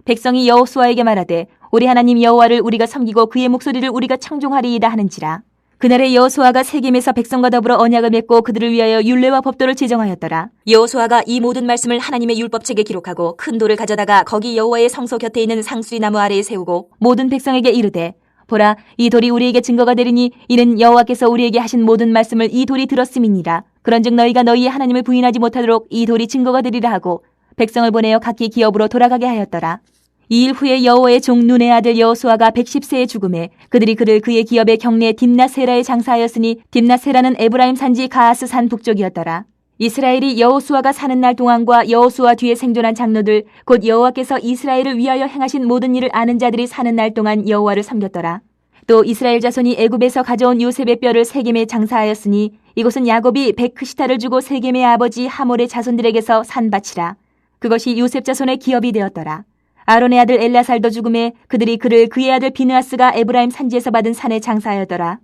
백성이 여호수아에게 말하되 우리 하나님 여호와를 우리가 섬기고 그의 목소리를 우리가 청종하리이다 하는지라. 그날에 여호수아가 세겜에서 백성과 더불어 언약을 맺고 그들을 위하여 율례와 법도를 제정하였더라. 여호수아가 이 모든 말씀을 하나님의 율법책에 기록하고 큰 돌을 가져다가 거기 여호와의 성소 곁에 있는 상수리 나무 아래에 세우고 모든 백성에게 이르되 보라, 이 돌이 우리에게 증거가 되리니 이는 여호와께서 우리에게 하신 모든 말씀을 이 돌이 들었음이니라. 그런즉 너희가 너희의 하나님을 부인하지 못하도록 이 돌이 증거가 되리라 하고 백성을 보내어 각기 기업으로 돌아가게 하였더라. 2일 후에 여호와의 종 눈의 아들 여호수아가 110세에 죽음에 그들이 그를 그의 기업의 경내 딥나세라에 장사하였으니 딥나세라는 에브라임 산지 가하스 산 북쪽이었더라. 이스라엘이 여호수아가 사는 날 동안과 여호수아 뒤에 생존한 장로들 곧 여호와께서 이스라엘을 위하여 행하신 모든 일을 아는 자들이 사는 날 동안 여호와를 섬겼더라. 또 이스라엘 자손이 애굽에서 가져온 요셉의 뼈를 세겜에 장사하였으니 이곳은 야곱이 베크시타를 주고 세겜의 아버지 하몰의 자손들에게서 산 밭이라. 그것이 요셉 자손의 기업이 되었더라. 아론의 아들 엘라살도 죽음에 그들이 그를 그의 아들 비느하스가 에브라임 산지에서 받은 산에 장사하였더라.